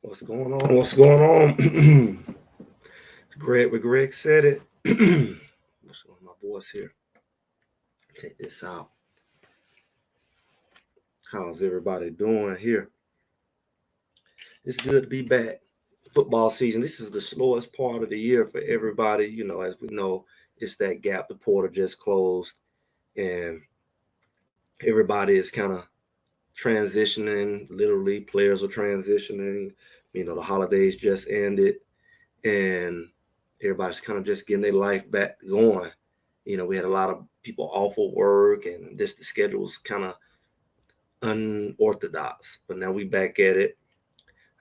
What's going on? What's going on? Greg said it. What's going on, my boys here? Take this out. How's everybody doing here? It's good to be back. Football season. This is the slowest part of the year for everybody. As we know, it's that gap. The portal just closed, and everybody is kind of transitioning. Literally, players are transitioning. The holidays just ended, and everybody's kind of just getting their life back going. We had a lot of people off of work, and the schedule was kind of unorthodox. But now we back at it.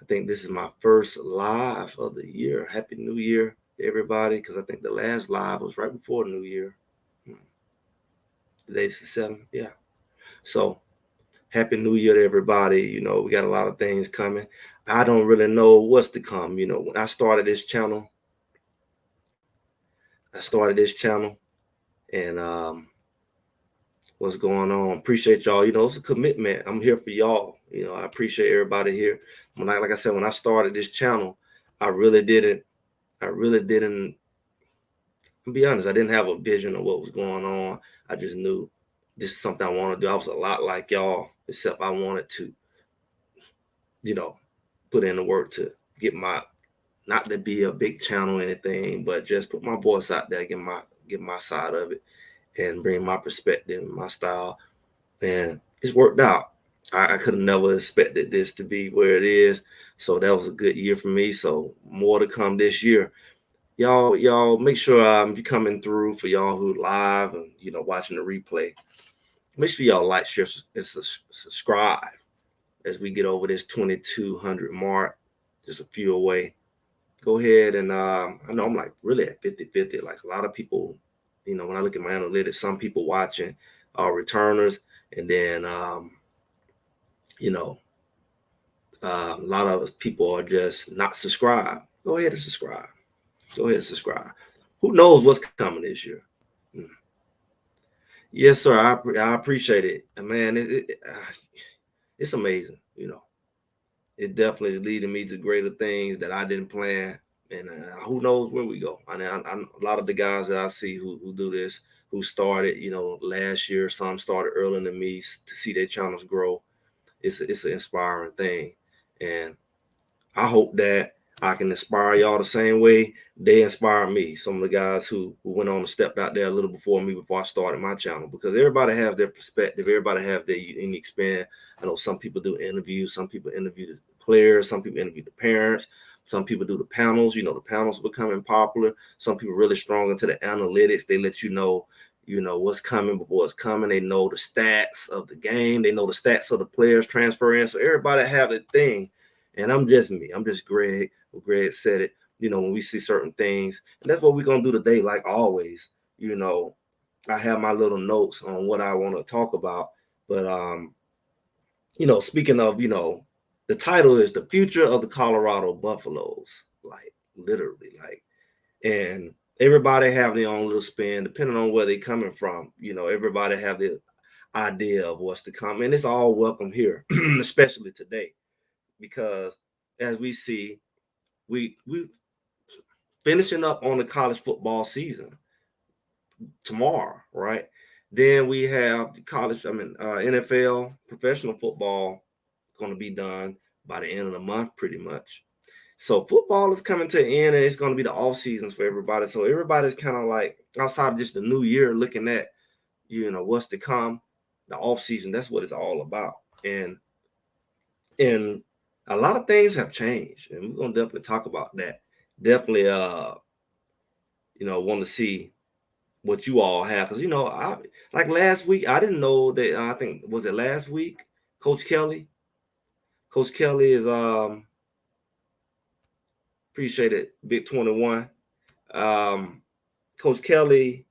I think this is my first live of the year. Happy New Year, everybody, because I think the last live was right before New Year. Today's the 7th, yeah. So Happy New Year to everybody. We got a lot of things coming. I don't really know what's to come. When I started this channel, and what's going on. Appreciate y'all. It's a commitment. I'm here for y'all. I appreciate everybody here. Like I said, when I started this channel, I really didn't. I'll be honest, I didn't have a vision of what was going on. I just knew this is something I want to do. I was a lot like y'all, except I wanted to, put in the work to get not to be a big channel or anything, but just put my voice out there, get my side of it, and bring my perspective and my style. And it's worked out. I could have never expected this to be where it is. So that was a good year for me. So more to come this year. Y'all make sure if you're coming through, for y'all who live and watching the replay, make sure y'all like, share, and subscribe as we get over this 2,200 mark. Just a few away. Go ahead and I know I'm like really at 50-50. Like a lot of people, when I look at my analytics, some people watching are returners, and then a lot of people are just not subscribed. Go ahead and subscribe. Who knows what's coming this year? Yes, sir. I appreciate it, man. It's amazing. It definitely is leading me to greater things that I didn't plan, and who knows where we go. I a lot of the guys that I see who do this, who started, last year. Some started earlier than me, to see their channels grow. It's an inspiring thing, and I hope that I can inspire y'all the same way they inspired me. Some of the guys who went on and stepped out there a little before me, before I started my channel, because everybody has their perspective. Everybody have their unique spin. I know some people do interviews. Some people interview the players. Some people interview the parents. Some people do the panels. The panels are becoming popular. Some people really strong into the analytics. They let you know what's coming before it's coming. They know the stats of the game. They know the stats of the players transferring. So everybody have their thing. And I'm just me. I'm just Greg. Well, Greg said it. When we see certain things, and that's what we're gonna do today. Like always, I have my little notes on what I want to talk about. But speaking of, the title is "The Future of the Colorado Buffaloes." Like literally, and everybody have their own little spin depending on where they're coming from. Everybody have the idea of what's to come, and it's all welcome here, especially today, because as we see, we finishing up on the college football season tomorrow, right? Then we have the NFL, professional football, going to be done by the end of the month, pretty much. So football is coming to an end, and it's going to be the off seasons for everybody. So everybody's kind of like outside of just the new year, looking at what's to come. The off season, that's what it's all about, and a lot of things have changed, and we're gonna definitely talk about that. Definitely, want to see what you all have, because I like last week. I didn't know that. I think was it last week, Coach Kelly. Coach Kelly is appreciate it, Big 21. Coach Kelly,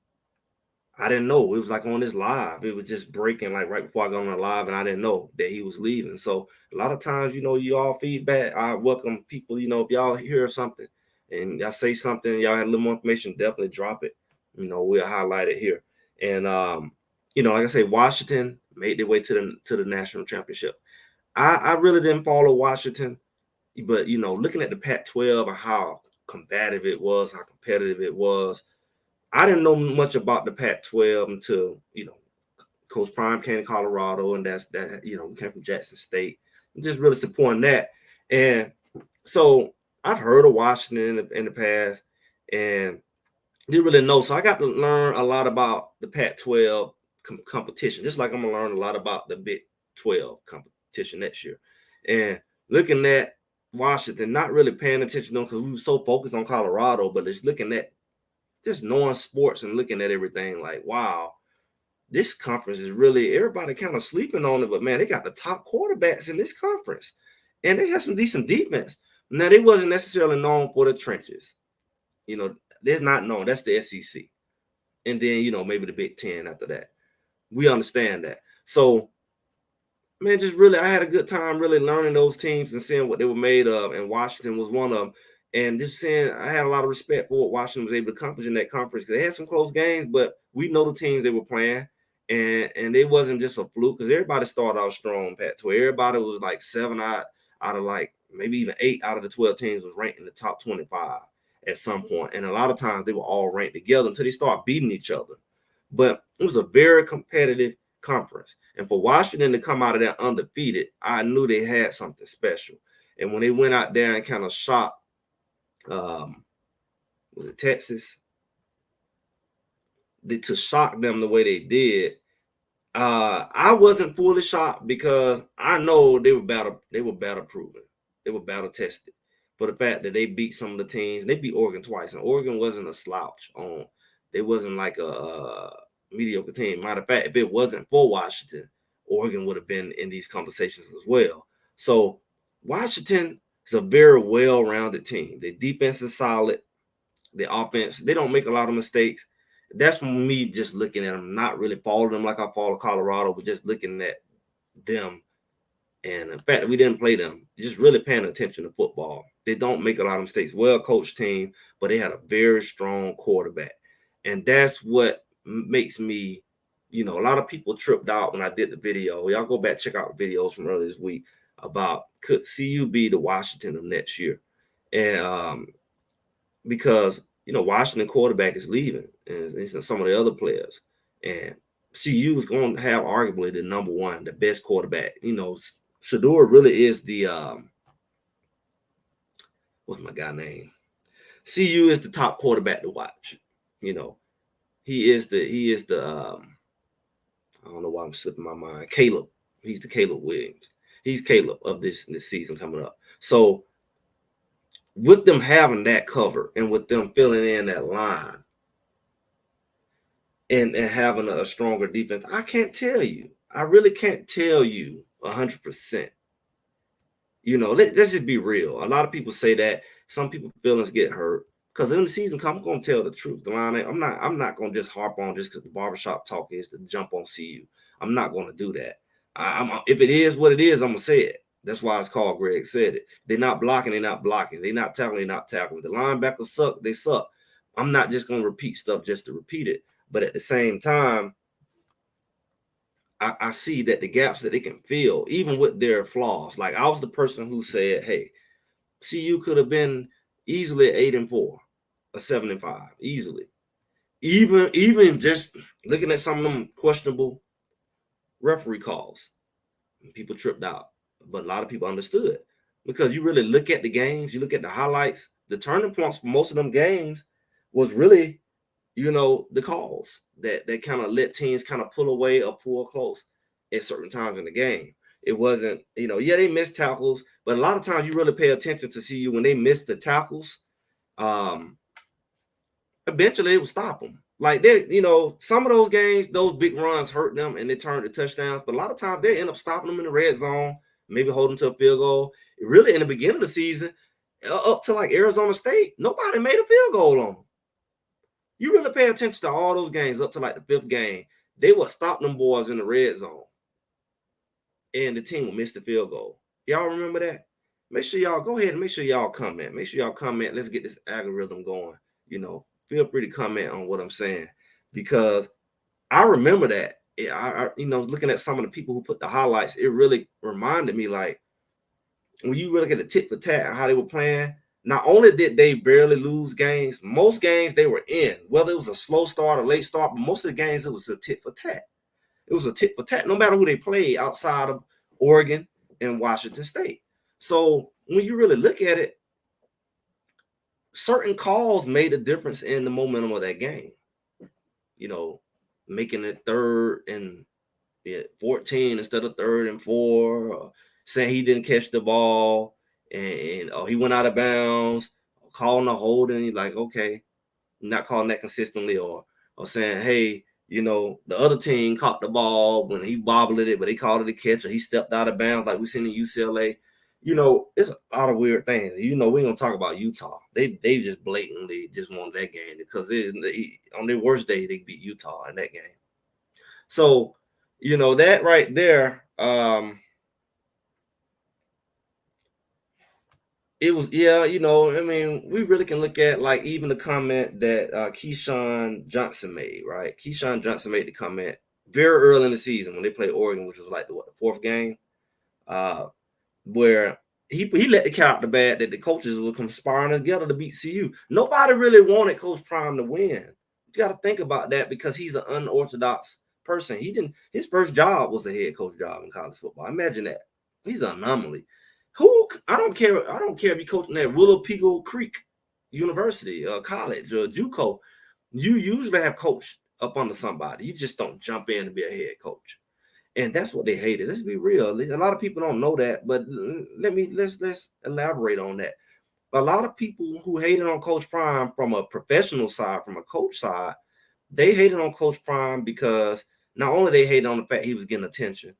I didn't know it was like on this live. It was just breaking like right before I got on the live, and I didn't know that he was leaving. So a lot of times, you all feedback. I welcome people. If y'all hear something and y'all say something, y'all had a little more information, definitely drop it. We'll highlight it here. And like I say, Washington made their way to the national championship. I really didn't follow Washington. But looking at the Pac-12 and how combative it was, how competitive it was, I didn't know much about the Pac-12 until Coach Prime came to Colorado, and we came from Jackson State, just really supporting that. And so I've heard of Washington in the past, and didn't really know. So I got to learn a lot about the Pac-12 competition, just like I'm gonna learn a lot about the Big 12 competition next year. And looking at Washington, not really paying attention to them because we were so focused on Colorado, but just looking at just knowing sports and looking at everything like, wow, this conference is really, everybody kind of sleeping on it, but man, they got the top quarterbacks in this conference, and they have some decent defense. Now, they wasn't necessarily known for the trenches. They're not known. That's the SEC. And then, maybe the Big Ten after that. We understand that. So, man, just really, I had a good time really learning those teams and seeing what they were made of. And Washington was one of them. And just saying, I had a lot of respect for what Washington was able to accomplish in that conference because they had some close games, but we know the teams they were playing. And it wasn't just a fluke because everybody started out strong, Pat. To everybody was like 7 out of like maybe even 8 out of the 12 teams was ranked in the top 25 at some point. And a lot of times they were all ranked together until they start beating each other. But it was a very competitive conference. And for Washington to come out of that undefeated, I knew they had something special. And when they went out there and kind of shocked, was it Texas? To shock them the way they did, I wasn't fully shocked because I know they were battle proven. They were battle tested. For the fact that they beat some of the teams, they beat Oregon twice, and Oregon wasn't a slouch. They wasn't like a mediocre team. Matter of fact, if it wasn't for Washington, Oregon would have been in these conversations as well. So Washington is a very well-rounded team. Their defense is solid. The offense, they don't make a lot of mistakes. That's from me just looking at them, not really following them like I follow Colorado, but just looking at them. And the fact that we didn't play them, just really paying attention to football. They don't make a lot of mistakes. Well-coached team, but they had a very strong quarterback. And that's what makes me, a lot of people tripped out when I did the video. Y'all go back, check out videos from earlier this week about could CU be the Washington of next year? And because, Washington quarterback is leaving and some of the other players. And CU is going to have arguably the number one, the best quarterback. Shador really is the what's my guy name? CU is the top quarterback to watch. He is the I don't know why I'm slipping my mind. Caleb. He's the Caleb Williams. He's Caleb of this season coming up. So with them having that cover and with them filling in that line and having a stronger defense, I can't tell you. I really can't tell you 100%. Let's just be real. A lot of people say that some people's feelings get hurt because in the season come, I'm going to tell the truth. The line, I'm not going to just harp on just because the barbershop talk is to jump on CU. I'm not going to do that. If it is what it is, I'm going to say it. That's why it's called Greg said it. They're not blocking, they're not blocking. They're not tackling, they're not tackling. The linebackers suck, they suck. I'm not just going to repeat stuff just to repeat it. But at the same time, I see that the gaps that they can fill, even with their flaws. Like I was the person who said, hey, CU could have been easily 8-4 or 7-5, easily. Even just looking at some of them questionable referee calls, people tripped out. But a lot of people understood because you really look at the games, you look at the highlights, the turning points for most of them games was really, the calls that kind of let teams kind of pull away or pull close at certain times in the game. It wasn't, they missed tackles, but a lot of times you really pay attention to see when they miss the tackles. Eventually it will stop them. Like some of those games, those big runs hurt them and they turn to touchdowns. But a lot of times they end up stopping them in the red zone, maybe holding to a field goal. Really, in the beginning of the season, up to like Arizona State, nobody made a field goal on them. You really pay attention to all those games up to like the fifth game. They would stop them boys in the red zone, and the team will miss the field goal. Y'all remember that? Make sure y'all go ahead and make sure y'all comment. Make sure y'all comment. Let's get this algorithm going. Feel free to comment on what I'm saying because I remember that. I looking at some of the people who put the highlights, it really reminded me like when you look at the tit for tat and how they were playing, not only did they barely lose games, most games they were in, whether it was a slow start or late start, but most of the games it was a tit for tat. It was a tit for tat, no matter who they played outside of Oregon and Washington State. So when you really look at it, certain calls made a difference in the momentum of that game. You know, making it 3rd and 14 instead of 3rd and 4, or saying he didn't catch the ball and he went out of bounds, calling a holding. He's like, okay, not calling that consistently, or saying, hey, the other team caught the ball when he bobbled it, but they called it a catch, or he stepped out of bounds like we seen in UCLA. It's a lot of weird things. We ain't gonna talk about Utah. They just blatantly just won that game because on their worst day they beat Utah in that game. So, that right there, it was, I mean, we really can look at like even the comment that Keyshawn Johnson made, right? Keyshawn Johnson made the comment very early in the season when they played Oregon, which was like the 4th game, where he let the cat out the bag that the coaches were conspiring together to beat CU. Nobody really wanted Coach Prime to win. You got to think about that because he's an unorthodox person. His first job was a head coach job in college football. Imagine that. He's an anomaly. I don't care if you're coaching at Willow Pickle Creek University, college, or JUCO. You usually have coached up under somebody. You just don't jump in to be a head coach. And that's what they hated. Let's be real. A lot of people don't know that, but let's elaborate on that. A lot of people who hated on Coach Prime from a professional side, from a coach side, they hated on Coach Prime because not only they hated on the fact he was getting attention,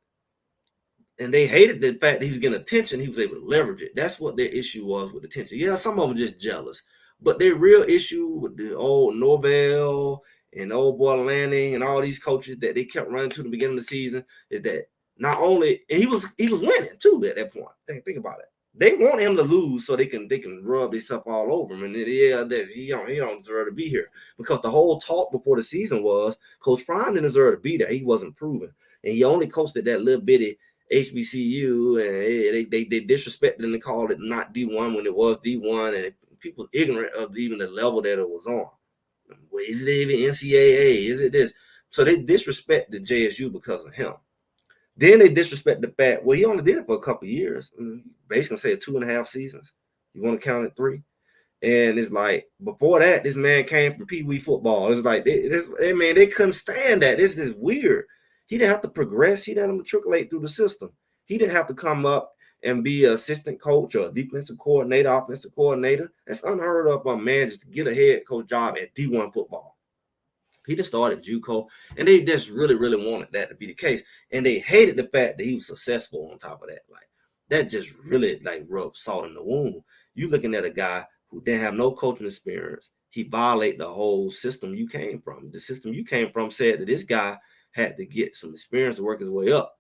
and they hated the fact that he was getting attention, he was able to leverage it. That's what their issue was with attention. Yeah, some of them just jealous. But their real issue with the old Norvell and old boy Lanning and all these coaches that they kept running to the beginning of the season is that not only, and he was winning too at that point. Think about it. They want him to lose so they can rub themselves all over him. And that he don't deserve to be here. Because the whole talk before the season was Coach Prime didn't deserve to be there. He wasn't proven. And he only coached at that little bitty HBCU, and they disrespected and they called it not D1 when it was D1, and people ignorant of even the level that it was on. Is it even NCAA? Is it this? So they disrespect the JSU because of him. Then they disrespect the fact, well, he only did it for a couple of years. Basically say 2.5 seasons. You want to count it 3? And it's like, before that, this man came from Pee Wee football. It's like, they couldn't stand that. This is weird. He didn't have to progress. He didn't matriculate through the system. He didn't have to come up and be an assistant coach or a defensive coordinator, offensive coordinator. That's unheard of a man just to get a head coach job at D1 football. He just started JUCO, and they just really, really wanted that to be the case. And they hated the fact that he was successful on top of that. Like, that just really rubbed salt in the wound. You looking at a guy who didn't have no coaching experience. He violated the whole system you came from. The system you came from said that this guy had to get some experience to work his way up.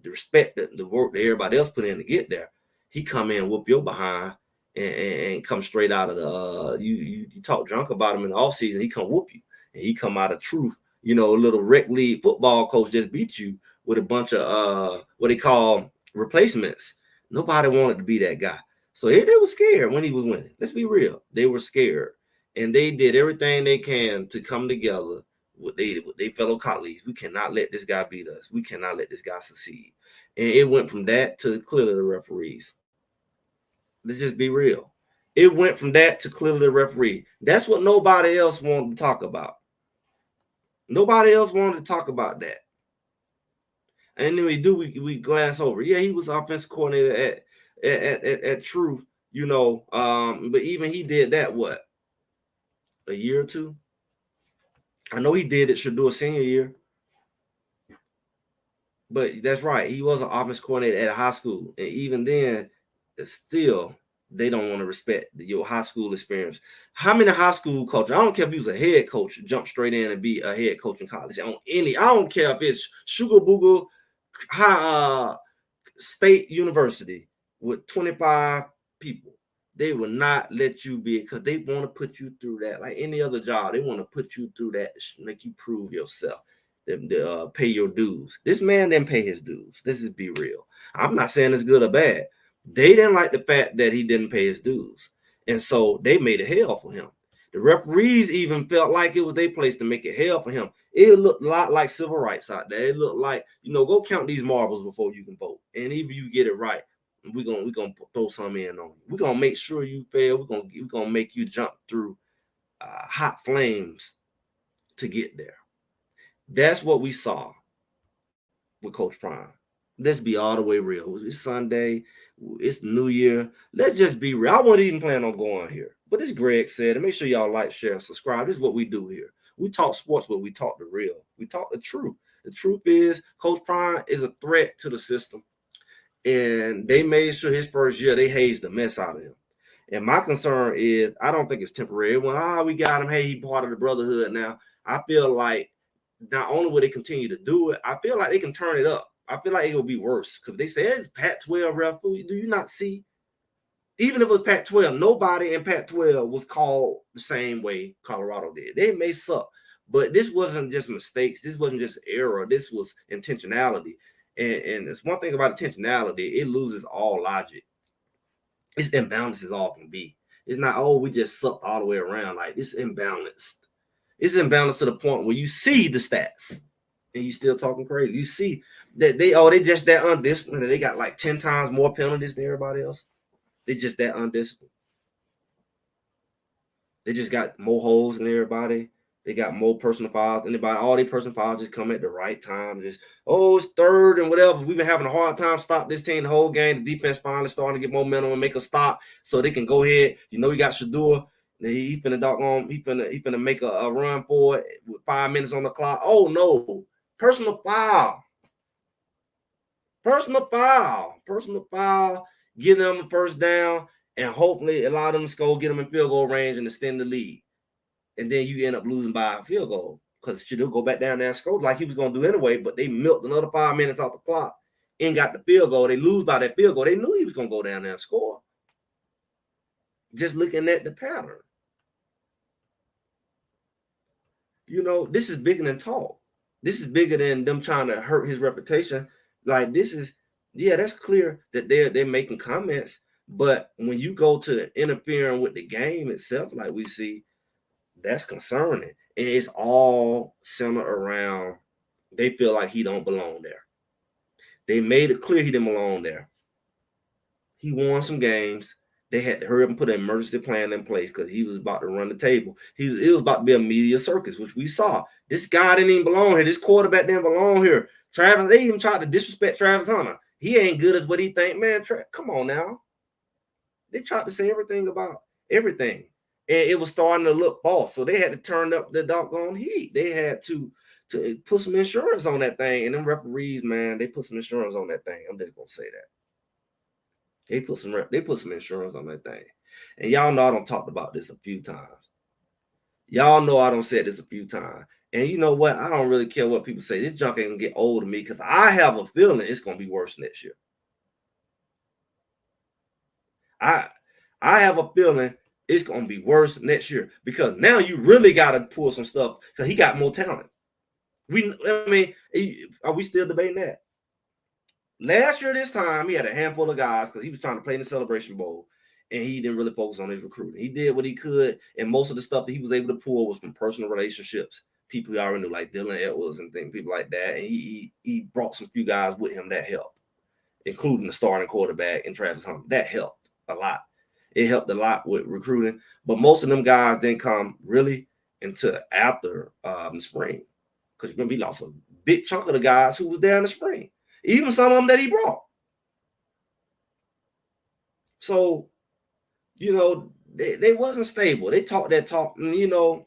The respect the work that everybody else put in to get there. He come in, whoop your behind, and come straight out of the you talk drunk about him in the offseason, he come whoop you. And he come out of truth. A little rec league football coach just beat you with a bunch of what they call replacements. Nobody wanted to be that guy. So they were scared when he was winning. Let's be real. They were scared. And they did everything they can to come together with their fellow colleagues. We cannot let this guy beat us. We cannot let this guy succeed. And it went from that to clearly the referees. Let's just be real. It went from that to clearly the referee. That's what nobody else wanted to talk about. Nobody else wanted to talk about that. And then we glance over. Yeah, he was offensive coordinator at Truth, but even he did that, what, a year or two? I know he did it, should do a senior year. But that's right. He was an offense coordinator at a high school. And even then, still, they don't want to respect your high school experience. How many high school coaches, I don't care if he was a head coach, jump straight in and be a head coach in college. I don't care if it's Sugar Booger State University with 25 people. They will not let you be, because they want to put you through that. Like any other job, they want to put you through that to make you prove yourself. Pay your dues. This man didn't pay his dues. Let's just be real. I'm not saying it's good or bad, They didn't like the fact that he didn't pay his dues. And so they made it hell for him. The referees even felt like it was their place to make it hell for him. It looked a lot like civil rights out there. It looked like, go count these marbles before you can vote. And if you get it right, we're gonna throw some in on you. We're gonna make sure you fail. We're gonna make you jump through hot flames to get there. That's what we saw with Coach Prime. Let's be all the way real. It's Sunday. It's New Year. Let's just be real. I wasn't even planning on going here. But as Greg said, and make sure y'all like, share, and subscribe. This is what we do here. We talk sports, but we talk the real. We talk the truth. The truth is Coach Prime is a threat to the system. And they made sure his first year, they hazed the mess out of him. And my concern is, I don't think it's temporary. When we got him, hey, he part of the brotherhood now. I feel like not only will they continue to do it, I feel like they can turn it up. I feel like it will be worse because they say it's Pac-12 ref. Do you not see? Even if it was Pac-12, nobody in Pac-12 was called the same way Colorado did. They may suck, but this wasn't just mistakes. This wasn't just error. This was intentionality. And it's one thing about intentionality, it loses all logic. It's imbalanced as all can be. It's not, we just sucked all the way around. Like, it's imbalanced. It's imbalanced to the point where you see the stats and you still talking crazy. You see that they just that undisciplined. They got like 10 times more penalties than everybody else. They just that undisciplined. They just got more holes than everybody. They got more personal fouls than anybody. All their personal fouls just come at the right time. Just, it's third and whatever. We've been having a hard time stop this team the whole game. The defense finally starting to get momentum and make a stop so they can go ahead. You got Shador. He finna make a run for it with 5 minutes on the clock. Oh no. Personal foul. Get them the first down and hopefully allow them to score, get them in field goal range and extend the lead. And then you end up losing by a field goal because Shador go back down there and score like he was going to do anyway, but they milked another 5 minutes off the clock and got the field goal. They lose by that field goal. They knew he was going to go down there and score. Just looking at the pattern. This is bigger than talk. This is bigger than them trying to hurt his reputation. Like, this is, that's clear that they're making comments. But when you go to interfering with the game itself, like we see, that's concerning. And it's all centered around, they feel like he don't belong there. They made it clear he didn't belong there. He won some games. They had to hurry up and put an emergency plan in place because he was about to run the table. It was about to be a media circus, which we saw. This guy didn't even belong here. This quarterback didn't belong here. They even tried to disrespect Travis Hunter. He ain't good as what he think. Man, come on now. They tried to say everything about everything. And it was starting to look false. So they had to turn up the doggone heat. They had to put some insurance on that thing. And them referees, man, they put some insurance on that thing. I'm just going to say that. They put some insurance on that thing. And y'all know I done talked about this a few times. Y'all know I done said this a few times. And you know what? I don't really care what people say. This junk ain't going to get old to me because I have a feeling it's going to be worse next year. I have a feeling it's going to be worse next year because now you really got to pull some stuff because he got more talent. Are we still debating that? Last year, this time, he had a handful of guys because he was trying to play in the Celebration Bowl, and he didn't really focus on his recruiting. He did what he could, and most of the stuff that he was able to pull was from personal relationships, people he already knew, like Dylan Edwards and people like that. And he brought some few guys with him that helped, including the starting quarterback and Travis Hunter. That helped a lot. It helped a lot with recruiting, but most of them guys didn't come really until after the spring because remember he lost a big chunk of the guys who was there in the spring. Even some of them that he brought. So, they wasn't stable. They talked that talk, and,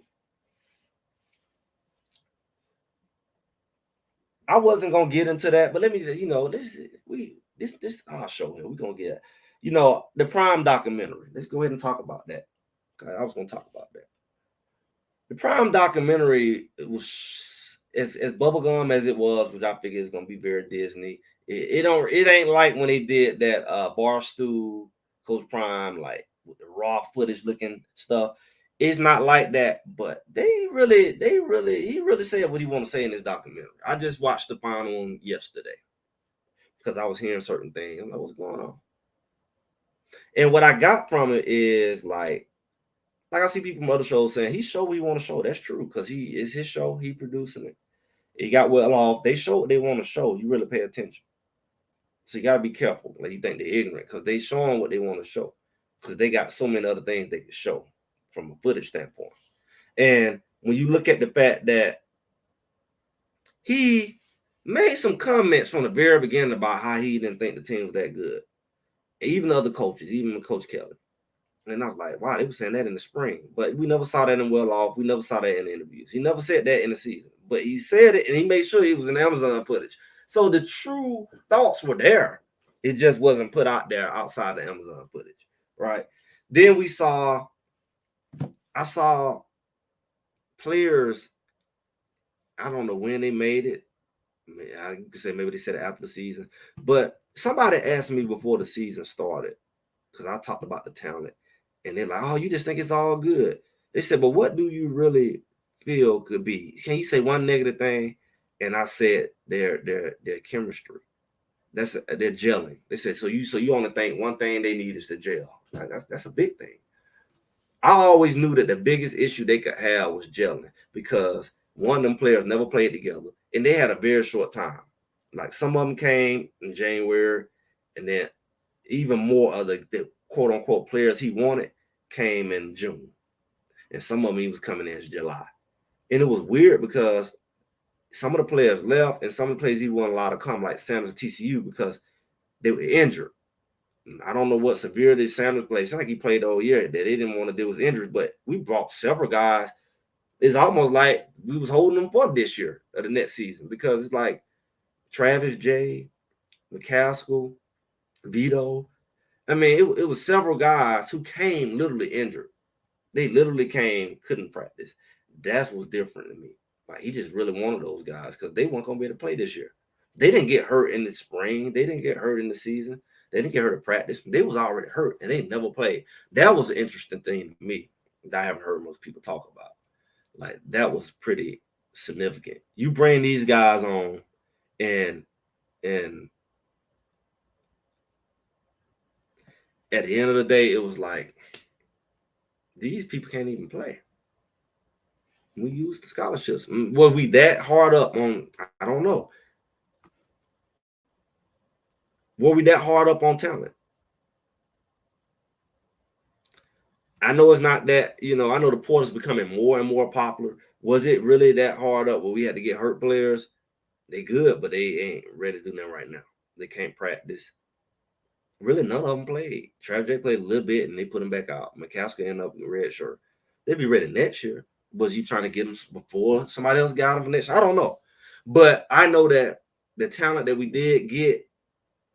I wasn't going to get into that, but let me, this our show here. We're going to get, the Prime documentary. Let's go ahead and talk about that. I was going to talk about that. The Prime documentary was as bubblegum as it was, which I figure is going to be very Disney. It ain't like when they did that Barstool Coach Prime, like with the raw footage looking stuff. It's not like that, but he really said what he want to say in this documentary. I just watched the final one yesterday because I was hearing certain things. I'm like, what's going on? And what I got from it is like I see people from other shows saying he show what he want to show. That's true because he is his show. He producing it. He got well off. They show what they want to show. You really pay attention. So you gotta be careful. Like you think they're ignorant because they showing what they want to show because they got so many other things they can show from a footage standpoint. And when you look at the fact that he made some comments from the very beginning about how he didn't think the team was that good, even other coaches, even Coach Kelly. And I was like, wow, they were saying that in the spring, but we never saw that in well off. We never saw that in the interviews. He never said that in the season, but he said it and he made sure it was in Amazon footage. So the true thoughts were there. It just wasn't put out there outside the Amazon footage, right? Then I saw players. I don't know when they made it. I could say maybe they said it after the season, but somebody asked me before the season started because I talked about the talent. And they're like, oh, you just think it's all good. They said, but what do you really feel could be? Can you say one negative thing? And I said their chemistry. They're gelling. They said, so you only think one thing they need is to gel. Like, that's a big thing. I always knew that the biggest issue they could have was gelling because one of them players never played together and they had a very short time. Like some of them came in January, and then even more of the quote unquote players he wanted came in June, and some of them he was coming in July. And it was weird because some of the players left, and some of the players he wasn't allowed to come, like Sanders and TCU, because they were injured. I don't know what severity Sanders played. It's like he played the whole year that they didn't want to deal with injuries, but we brought several guys. It's almost like we was holding them for this year or the next season because it's like Travis J, McCaskill, Vito. I mean, it was several guys who came literally injured. They literally came, couldn't practice. That was different to me. Like he just really wanted those guys because they weren't gonna be able to play this year. They didn't get hurt in the spring. They didn't get hurt in the season. They didn't get hurt in practice. They was already hurt and they never played. That was an interesting thing to me that I haven't heard most people talk about. Like that was pretty significant. You bring these guys on, and at the end of the day, it was like these people can't even play. We used the scholarships. Was we that hard up on? I don't know. Were we that hard up on talent? I know it's not that. I know the portal's becoming more and more popular. Was it really that hard up where we had to get hurt players? They good, but they ain't ready to do that right now. They can't practice. Really, none of them played. Travis J played a little bit, and they put him back out. McCaskill ended up with a red shirt. They'll be ready next year. Was he trying to get them before somebody else got him for next year? I don't know. But I know that the talent that we did get,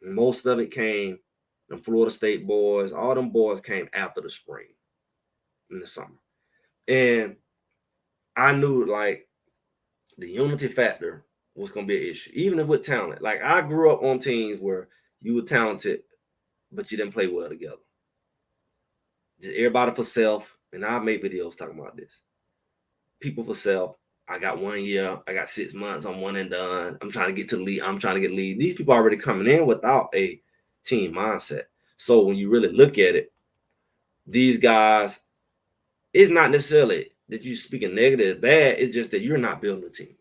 most of it came from Florida State boys. All them boys came after the spring in the summer. And I knew like the unity factor was going to be an issue, even with talent. Like I grew up on teams where you were talented, but you didn't play well together. Just everybody for self. And I made videos talking about this. People for self. I got 1 year. I got 6 months. I'm one and done. I'm trying to get to the lead. I'm trying to get lead. These people are already coming in without a team mindset. So when you really look at it, these guys, it's not necessarily that you speaking negative, bad. It's just that you're not building a team.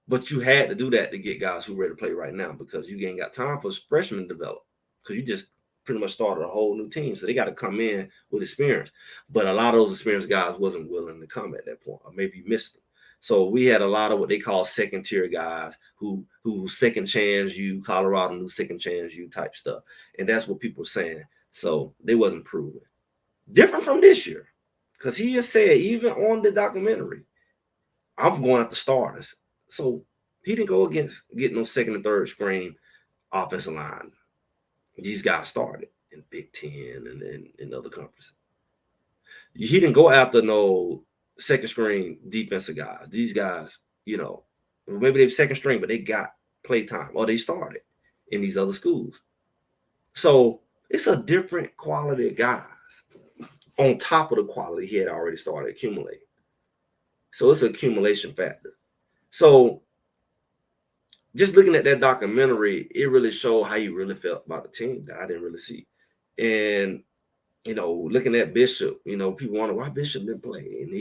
But you had to do that to get guys who are ready to play right now because you ain't got time for freshmen to develop because you just pretty much started a whole new team. So they got to come in with experience. But a lot of those experienced guys wasn't willing to come at that point, or maybe missed them. So we had a lot of what they call second tier guys who second chance you, Colorado new second chance you type stuff. And that's what people were saying. So they wasn't proven. Different from this year. Because he just said, even on the documentary, I'm going at the starters. So he didn't go against getting no second and third string offensive line. These guys started in Big Ten and in other conferences. He didn't go after no second string defensive guys. These guys, maybe they're second string, but they got play time or they started in these other schools. So it's a different quality of guys on top of the quality he had already started accumulating. So it's an accumulation factor. So just looking at that documentary, it really showed how you really felt about the team that I didn't really see. And looking at Bishop, people wonder why Bishop didn't play, and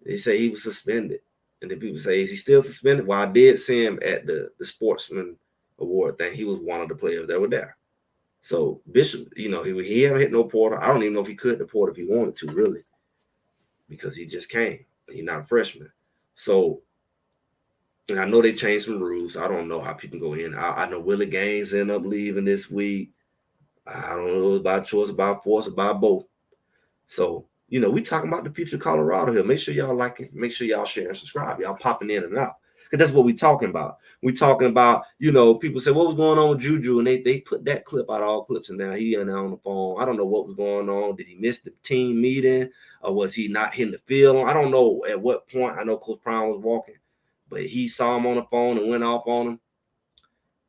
they say he was suspended, and then people say, is he still suspended? Well, I did see him at the Sportsman Award thing. He was one of the players that were there. So Bishop, he haven't hit no portal. I don't even know if he could the portal if he wanted to, really, because he just came. He's not a freshman. So, and I know they changed some rules. I don't know how people go in. I know Willie Gaines ended up leaving this week. I don't know if it was by choice, by force, or by both. So, we talking about the future of Colorado here. Make sure y'all like it. Make sure y'all share and subscribe. Y'all popping in and out. Because that's what we talking about. We talking about, people say, what was going on with Juju? And they put that clip out, all clips, and now he on the phone. I don't know what was going on. Did he miss the team meeting? Or was he not hitting the field? I don't know at what point. I know Coach Prime was walking, but he saw him on the phone and went off on him.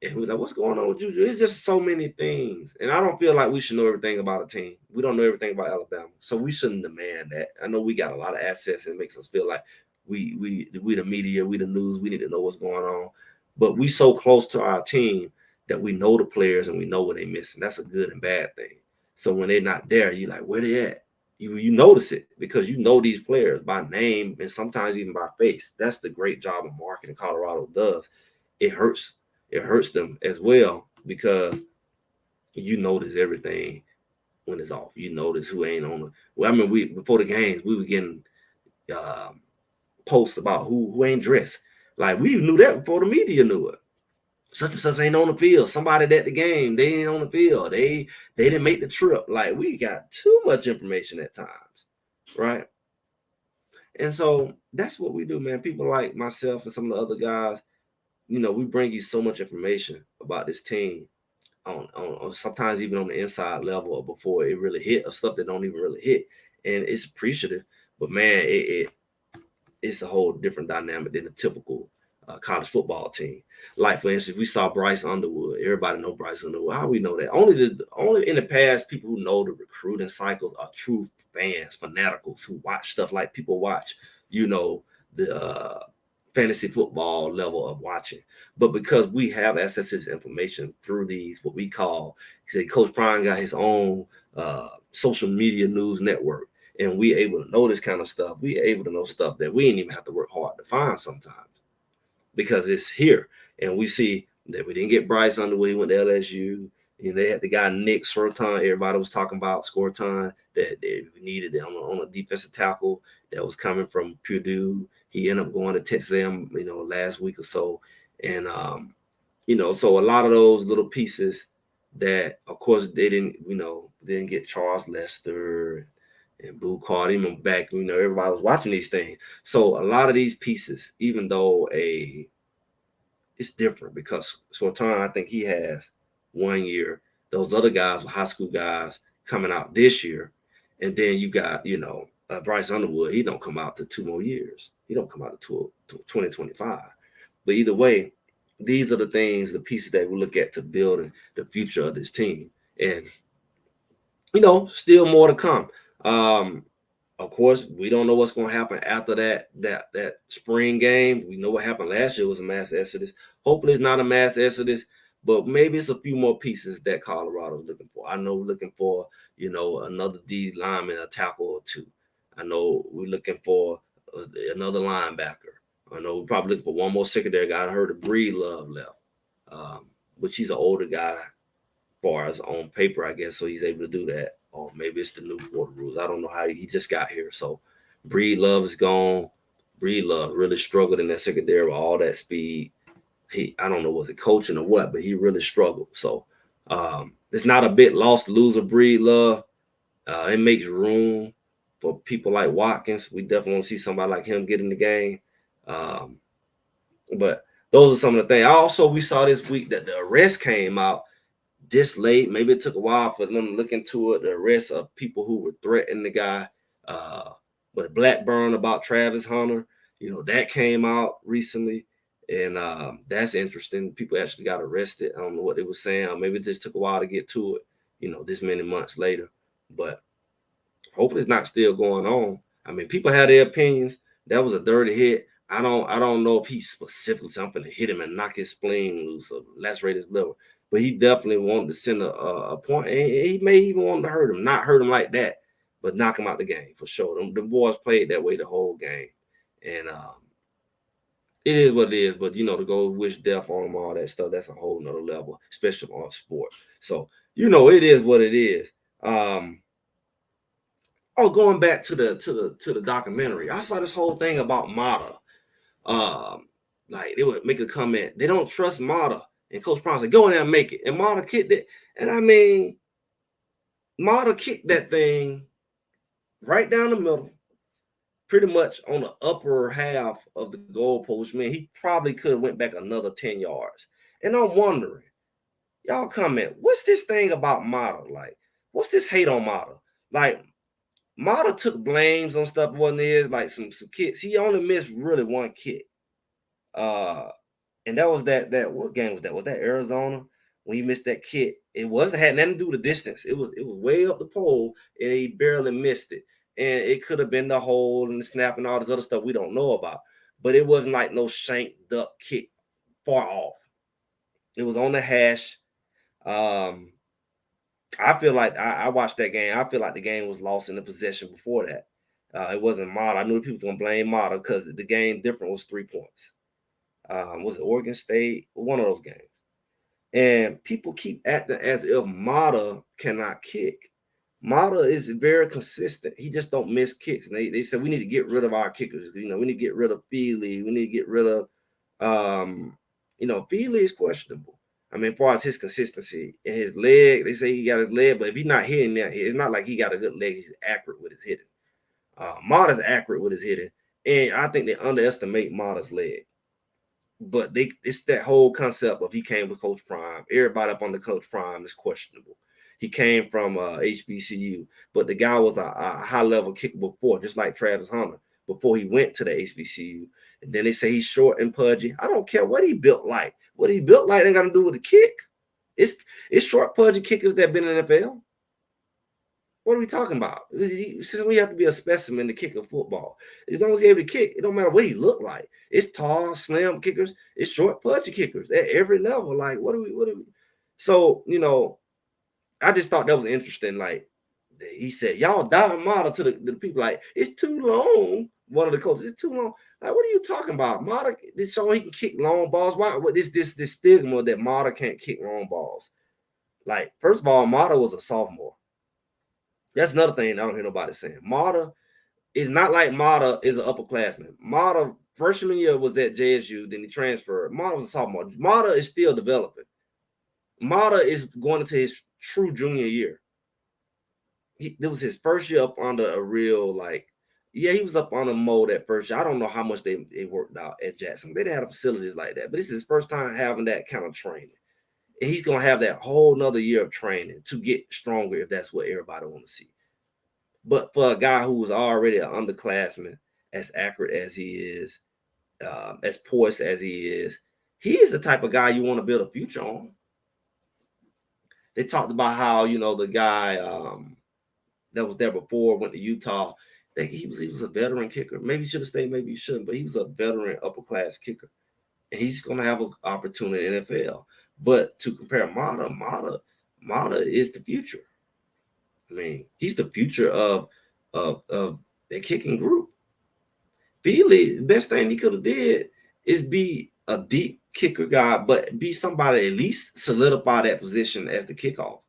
And he was like, what's going on with Juju? It's just so many things. And I don't feel like we should know everything about a team. We don't know everything about Alabama. So we shouldn't demand that. I know we got a lot of assets and it makes us feel like we the media, we the news, we need to know what's going on. But we so close to our team that we know the players and we know what they're missing. That's a good and bad thing. So when they're not there, you're like, where they at? You notice it because you know these players by name and sometimes even by face. That's the great job of marketing Colorado does. It hurts them as well because you notice everything when it's off. You notice who ain't on the. Well, I mean, before the games, we were getting posts about who ain't dressed. Like we knew that before the media knew it. Such and such ain't on the field. Somebody at the game, they ain't on the field. They didn't make the trip. Like we got too much information at times, right? And so that's what we do, man. People like myself and some of the other guys, we bring you so much information about this team on sometimes even on the inside level or before it really hit or stuff that don't even really hit. And it's appreciative, but man, it's a whole different dynamic than a typical college football team. Like for instance, we saw Bryce Underwood. Everybody know Bryce Underwood. How we know that? Only in the past, people who know the recruiting cycles are true fans, fanaticals who watch stuff like people watch, the fantasy football level of watching. But because we have access to this information through these, what we call, Coach Prime got his own social media news network, and we able to know this kind of stuff. We able to know stuff that we ain't even have to work hard to find sometimes because it's here. And we see that we didn't get Bryce Underwood. He went to LSU. And they had the guy Nick Surton. Everybody was talking about Scorton that they needed on a defensive tackle that was coming from Purdue. He ended up going to Texas A&M, last week or so. And, so a lot of those little pieces that, of course, they didn't get Charles Lester and Boo caught him back. Everybody was watching these things. So a lot of these pieces, even though it's different because Surton, I think he has 1 year. Those other guys were high school guys coming out this year. And then you got, Bryce Underwood. He don't come out to 2 more years. He don't come out to 2025. But either way, these are the things, the pieces that we look at to build the future of this team. And, still more to come. Of course, we don't know what's going to happen after that spring game. We know what happened last year was a mass exodus. Hopefully it's not a mass exodus, but maybe it's a few more pieces that Colorado's looking for. I know we're looking for, another D lineman, a tackle or two. I know we're looking for another linebacker. I know we're probably looking for one more secondary guy. I heard of Breedlove left, which he's an older guy far as on paper, I guess, so he's able to do that. Or maybe it's the new portal rules. I don't know how he just got here. So Breedlove is gone. Breedlove really struggled in that secondary with all that speed. I don't know, was it coaching or what, but he really struggled. So it's not a bit lost to lose a Breedlove. It makes room for people like Watkins. We definitely want to see somebody like him get in the game. But those are some of the things. We saw this week that the arrest came out this late. Maybe it took a while for them to look into it. The arrest of people who were threatening the guy. But Blackburn about Travis Hunter, that came out recently. And that's interesting. People actually got arrested. I don't know what they were saying. Or maybe it just took a while to get to it, this many months later. But hopefully it's not still going on. I mean, people have their opinions. That was a dirty hit. I don't know if he specifically something to hit him and knock his spleen loose or lacerate his liver. but he definitely wanted to send a point, and he may even want to hurt him, not hurt him like that, but knock him out the game for sure. The boys played that way the whole game, and it is what it is. But to go wish death on them, all that stuff, that's a whole nother level, especially on sport. So it is what it is. Going back to the documentary, I saw this whole thing about Mata. Like they would make a comment, they don't trust Mata, and Coach Prime said, "Go in there and make it." And Mata kicked it, and I mean, Mata kicked that thing right down the middle, pretty much on the upper half of the goalpost. Man, he probably could have went back another 10 yards. And I'm wondering, y'all comment, what's this thing about Mata? Like, what's this hate on Mata? Like, Mata took blames on stuff wasn't his, like some kicks. He only missed really one kick. And that was that what game was that? Was that Arizona when he missed that kick? It had nothing to do with the distance. It was way up the pole, and he barely missed it. And it could have been the hole and the snap and all this other stuff we don't know about. But it wasn't like no shank duck kick far off. It was on the hash. I feel like I watched that game. I feel like the game was lost in the possession before that. It wasn't Mata. I knew people was gonna blame Mata because the game different was 3 points. Was it Oregon State? One of those games. And people keep acting as if Mata cannot kick. Mata is very consistent. He just don't miss kicks. And they said we need to get rid of our kickers. We need to get rid of Feely. We need to get rid of Feely is questionable. I mean, as far as his consistency and his leg, they say he got his leg, but if he's not hitting that, it's not like he got a good leg. He's accurate with his hitting. Mata's accurate with his hitting, and I think they underestimate Mata's leg. But it's that whole concept of he came with Coach Prime. Everybody up under Coach Prime is questionable. He came from HBCU, but the guy was a high level kicker before, just like Travis Hunter, before he went to the HBCU. And then they say he's short and pudgy. I don't care what he built like. What he built like ain't got to do with the kick. It's short, pudgy kickers that been in the NFL. What are we talking about? Since we have to be a specimen to kick a football. As long as he's able to kick, it don't matter what he look like. It's tall, slim kickers. It's short, pudgy kickers at every level. Like, what are we? So, I just thought that was interesting. Like, he said, y'all dive model to the people. Like, it's too long. One of the coaches, it's too long. Like, what are you talking about? Mata, this show he can kick long balls. Why? What this stigma that Mata can't kick long balls? Like, first of all, Mata was a sophomore. That's another thing I don't hear nobody saying. Mata is not like Mata is an upperclassman. Mata freshman year was at JSU, then he transferred. Mata was a sophomore. Mata is still developing. Mata is going into his true junior year. It was his first year up under a real, he was up on a mold at first year. I don't know how much they worked out at Jackson. They didn't have facilities like that, but this is his first time having that kind of training. And he's going to have that whole nother year of training to get stronger if that's what everybody want to see. But for a guy who was already an underclassman, as accurate as he is, as poised as he is the type of guy you want to build a future on. They talked about how, the guy that was there before went to Utah. He was a veteran kicker. Maybe he should have stayed, maybe he shouldn't, but he was a veteran upper class kicker. And he's going to have an opportunity in the NFL. But to compare Mata is the future. I mean, he's the future of the kicking group. Feely, the best thing he could have did is be a deep kicker guy, but be somebody at least solidify that position as the kickoff,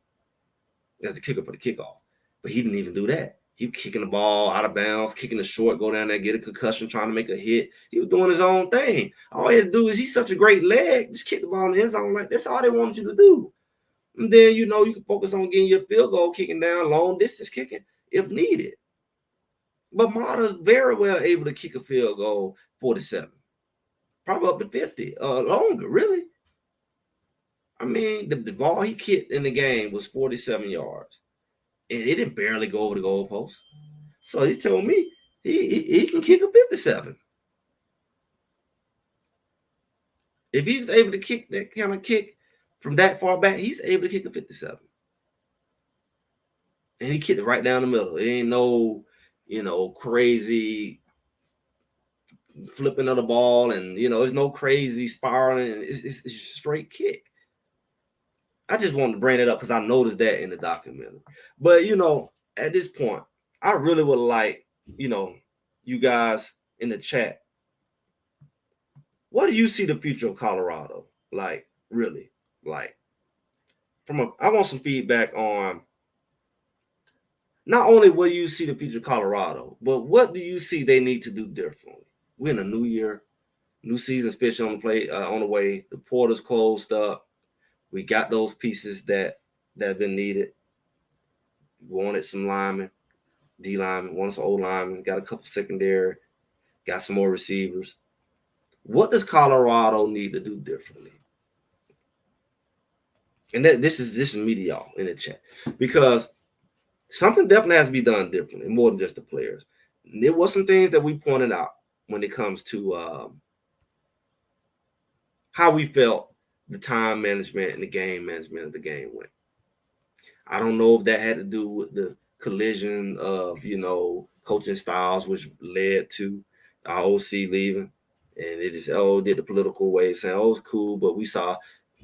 as the kicker for the kickoff. But he didn't even do that. He was kicking the ball out of bounds, kicking the short, go down there, get a concussion, trying to make a hit. He was doing his own thing. All he had to do is he's such a great leg, just kick the ball in the end zone. Like, that's all they wanted you to do. And then, you can focus on getting your field goal kicking down, long distance kicking if needed. But Mata's very well able to kick a field goal 47, probably up to 50, longer, really. I mean, the ball he kicked in the game was 47 yards, and it didn't barely go over the goalpost. So he told me he can kick a 57. If he's able to kick that kind of kick from that far back, he's able to kick a 57. And he kicked it right down the middle. It ain't no, crazy flipping of the ball, and there's no crazy spiraling. It's a straight kick. I just wanted to bring it up because I noticed that in the documentary. But at this point, I really would like, you guys in the chat, what do you see the future of Colorado? Like, really? Like, I want some feedback on not only what do you see the future of Colorado, but what do you see they need to do differently? We're in a new year, new season, especially on the way. The portal's closed up. We got those pieces that have been needed. We wanted some linemen, D linemen, wanted some old linemen, got a couple secondary, got some more receivers. What does Colorado need to do differently? And this is media y'all in the chat, because something definitely has to be done differently, more than just the players. There was some things that we pointed out when it comes to how we felt the time management and the game management of the game went. I don't know if that had to do with the collision of coaching styles, which led to our OC leaving, and it just did the political wave saying it's cool, but we saw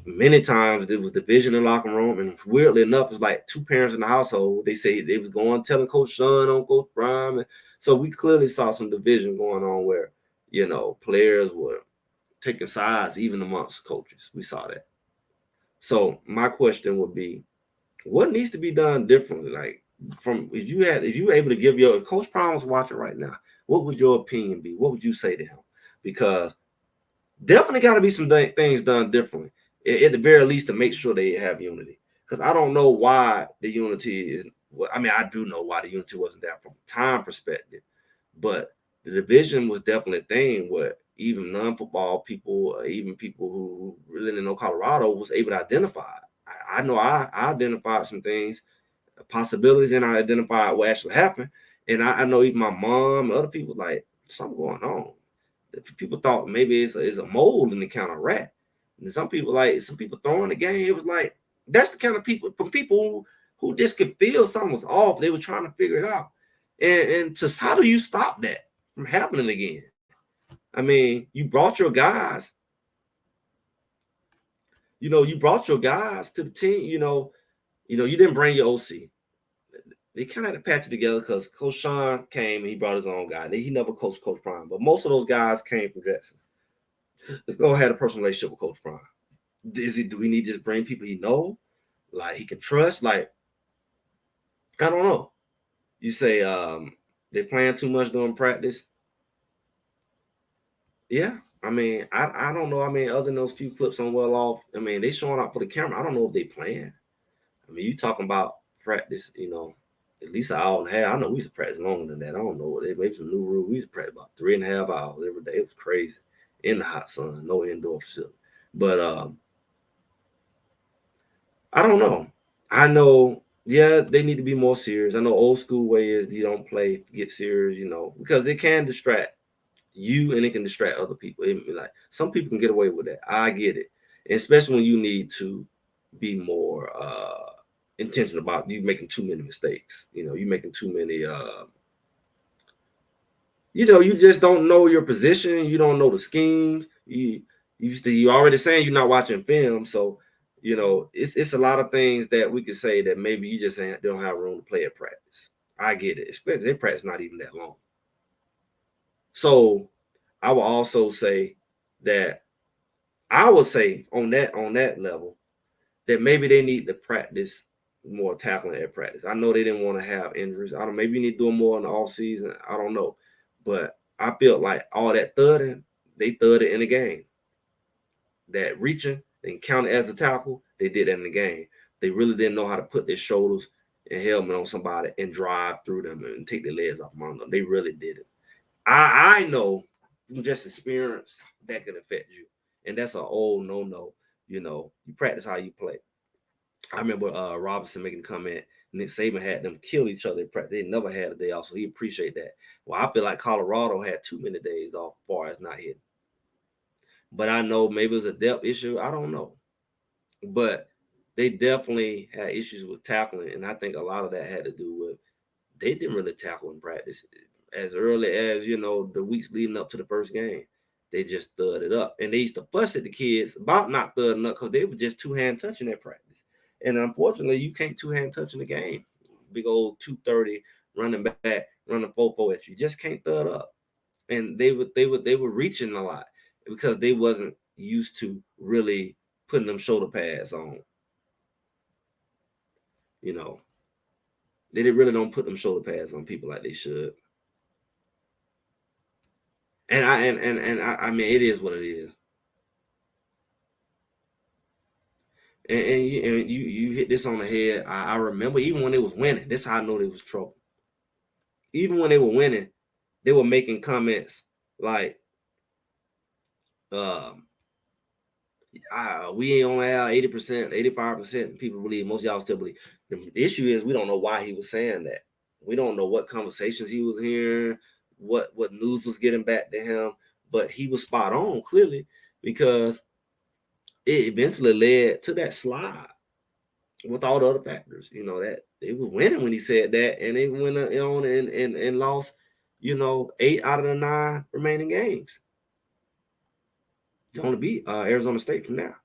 many times there was division in the locker room, and weirdly enough, it's like two parents in the household. They say they was going telling Coach Sean on Coach Prime, and so we clearly saw some division going on where players were taking sides even amongst coaches. We saw that. So my question would be, what needs to be done differently? Like, if you were able to give if Coach Prime was watching right now, what would your opinion be? What would you say to him? Because definitely got to be some things done differently, at the very least, to make sure they have unity. Because I don't know why the unity is. Well, I mean, I do know why the unity wasn't there from a time perspective, but the division was definitely a thing where even non-football people, even people who really didn't know Colorado, was able to identify. I know I identified some things, possibilities, and I identified what actually happened. And I know even my mom and other people, like, something going on. People thought maybe it's a mole in the count of rat. And some people throwing the game. It was like, that's the kind of people, from people who just could feel something was off. They were trying to figure it out. And just, how do you stop that from happening again? I mean, you brought your guys. You brought your guys to the team. You didn't bring your OC. They kind of had to patch it together because Coach Sean came and he brought his own guy. He never coached Coach Prime, but most of those guys came from Jackson. Go had a personal relationship with Coach Prime. Do we need to just bring people he know, like he can trust? Like, I don't know. You say they're playing too much during practice. Yeah, I mean, I don't know. I mean, other than those few clips on Well Off, I mean, they showing up for the camera. I don't know if they playing. I mean, you talking about practice, at least an hour and a half. I know we used to practice longer than that. I don't know. They made some new rules. We used to practice about 3.5 hours every day. It was crazy in the hot sun, no indoor facility. But I don't know. I know, yeah, they need to be more serious. I know old school way is you don't play, get serious, because it can distract you and it can distract other people. Like, some people can get away with that. I get it. And especially when you need to be more intentional about you making too many mistakes. You making too many you just don't know your position, you don't know the schemes. You already saying you're not watching film, so it's a lot of things that we could say that maybe you just don't have room to play at practice. I get it, especially their practice not even that long. So I will also say that I would say on that level that maybe they need to practice more tackling at practice. I know they didn't want to have injuries. I don't. Maybe you need to do more in the off season. I don't know, but I feel like all that thudding, they thudded in the game. That reaching and count it as a tackle, they did that in the game. They really didn't know how to put their shoulders and helmet on somebody and drive through them and take their legs off them. They really did it. I know from just experience that can affect you, and that's an old no. You practice how you play. I remember Robinson making a comment. Nick Saban had them kill each other in practice. They never had a day off, so he appreciate that. Well, I feel like Colorado had too many days off as far as not hitting. But I know maybe it was a depth issue. I don't know. But they definitely had issues with tackling, and I think a lot of that had to do with they didn't really tackle in practice as early as the weeks leading up to the first game. They just thudded up, and they used to fuss at the kids about not thudding up because they were just two-hand touching at practice. And unfortunately, you can't two-hand touch in the game. Big old 230 running back, running 4-4 at you. Just can't throw it up. And they were reaching a lot because they wasn't used to really putting them shoulder pads on. You know, they really don't put them shoulder pads on people like they should. And I mean, it is what it is. And you hit this on the head. I remember even when they was winning. This is how I know they was trouble. Even when they were winning, they were making comments like, um, we ain't only have 80%, 85%. People believe, most of y'all still believe. The issue is we don't know why he was saying that. We don't know what conversations he was hearing, what news was getting back to him, but he was spot on clearly because it eventually led to that slide with all the other factors. You know, that they was winning when he said that, and they went on and lost, 8 out of the 9 remaining games. It's only beat Arizona State from now,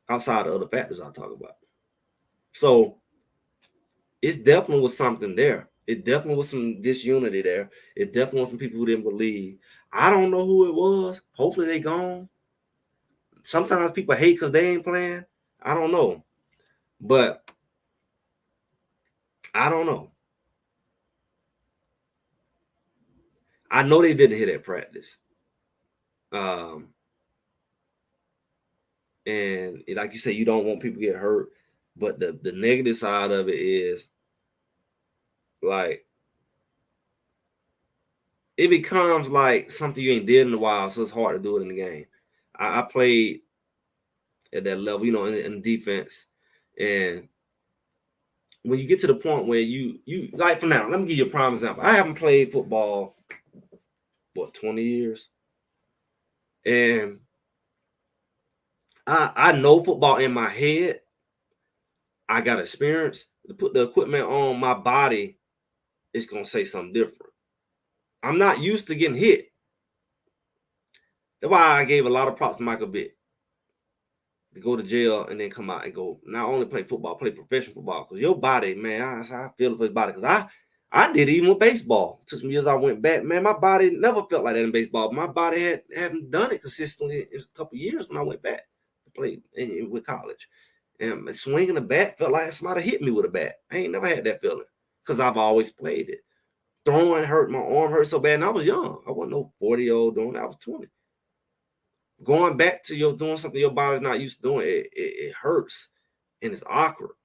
outside of other factors I'll talk about. So it's definitely was something there. It definitely was some disunity there. It definitely was some people who didn't believe. I don't know who it was. Hopefully they gone. Sometimes people hate because they ain't playing. I don't know. But I don't know. I know they didn't hit at practice. Um, and like you say, you don't want people to get hurt. But the negative side of it is like it becomes like something you ain't did in a while, so it's hard to do it in the game. I played at that level, in defense, and when you get to the point where you like, for now, let me give you a prime example. I haven't played football 20 years, and I know football in my head. I got experience. To put the equipment on my body, it's gonna say something different. I'm not used to getting hit. That's why I gave a lot of props to Michael Vick to go to jail and then come out and go not only play football, play professional football. Because your body, man, I feel for his body. Because I did it even with baseball. It took some years I went back. Man, my body never felt like that in baseball. My body hadn't done it consistently in a couple of years when I went back to play with college. And swinging the bat felt like somebody hit me with a bat. I ain't never had that feeling because I've always played it. Throwing hurt, my arm hurt so bad, and I was young. I wasn't no 40-year-old doing it. I was 20. Going back to doing something your body's not used to doing, it hurts and it's awkward.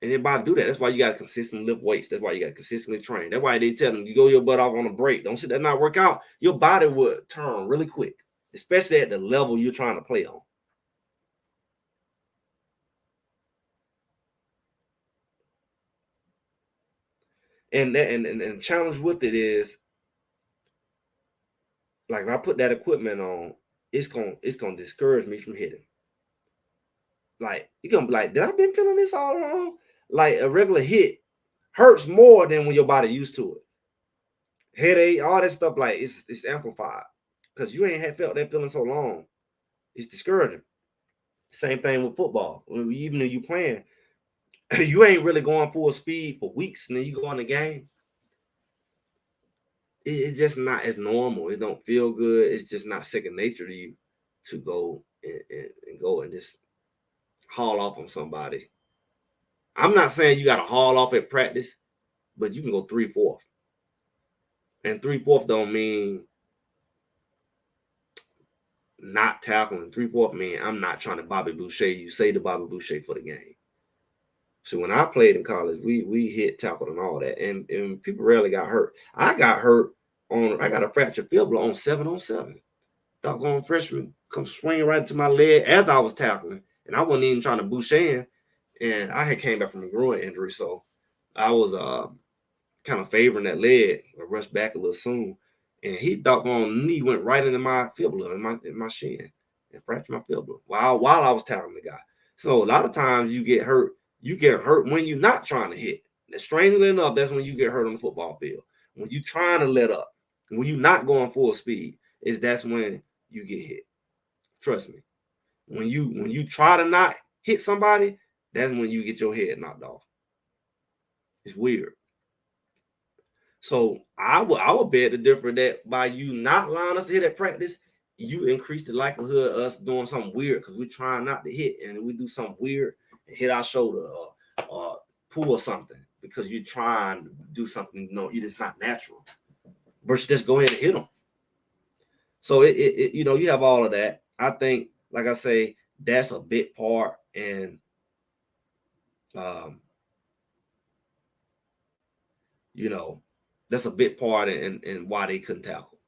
And everybody do that. That's why you got to consistently lift weights. That's why you got to consistently train. That's why they tell them you go your butt off on a break. Don't sit there and not work out. Your body would turn really quick, especially at the level you're trying to play on. And the challenge with it is, like, if I put that equipment on, it's gonna discourage me from hitting. Like, you're gonna be like, did I been feeling this all along? Like, a regular hit hurts more than when your body used to it. Headache, all that stuff, like, it's amplified because you ain't felt that feeling so long. It's discouraging. Same thing with football. Even if you playing, you ain't really going full speed for weeks, and then you go in the game. It's just not as normal. It don't feel good. It's just not second nature to you to go and go and just haul off on somebody. I'm not saying you got to haul off at practice, but you can go 3/4. And 3/4 don't mean not tackling. 3/4 mean I'm not trying to Bobby Boucher you. Say the Bobby Boucher for the game. So when I played in college, we hit, tackled, and all that, and people rarely got hurt. I got hurt I got a fractured fibula on 7-on-7. Doggone freshman come swinging right into my leg as I was tackling, and I wasn't even trying to Boucher in, and I had came back from a groin injury, so I was kind of favoring that leg. I rushed back a little soon, and he doggone knee went right into my fibula in my shin and fractured my fibula while I was tackling the guy. So a lot of times you get hurt. You get hurt when you're not trying to hit. And strangely enough, that's when you get hurt on the football field. When you're trying to let up, when you're not going full speed, that's when you get hit. Trust me. When you try to not hit somebody, That's when you get your head knocked off. It's weird. So I would bet the difference that by you not allowing us to hit at practice, you increase the likelihood of us doing something weird because we're trying not to hit, and we do something weird and hit our shoulder or pull something because you're trying to do something. It's not natural. Versus just go ahead and hit them. So you have all of that. I think, like I say, that's a big part, and um, that's a big part in why they couldn't tackle.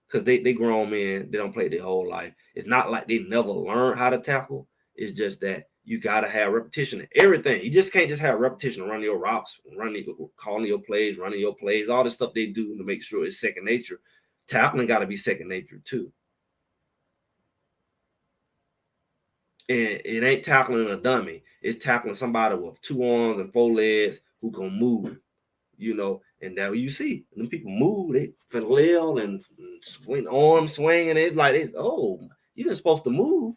Because they grown men, they don't play their whole life. It's not like they never learned how to tackle. It's just that you gotta have repetition in everything. You just can't just have repetition running your routes, calling your plays, running your plays, all the stuff they do to make sure it's second nature. Tackling got to be second nature too. And it ain't tackling a dummy. It's tackling somebody with 2 arms and 4 legs who can move. And that you see them people move, they flail and swing, arm swing, and it's like, you're just supposed to move.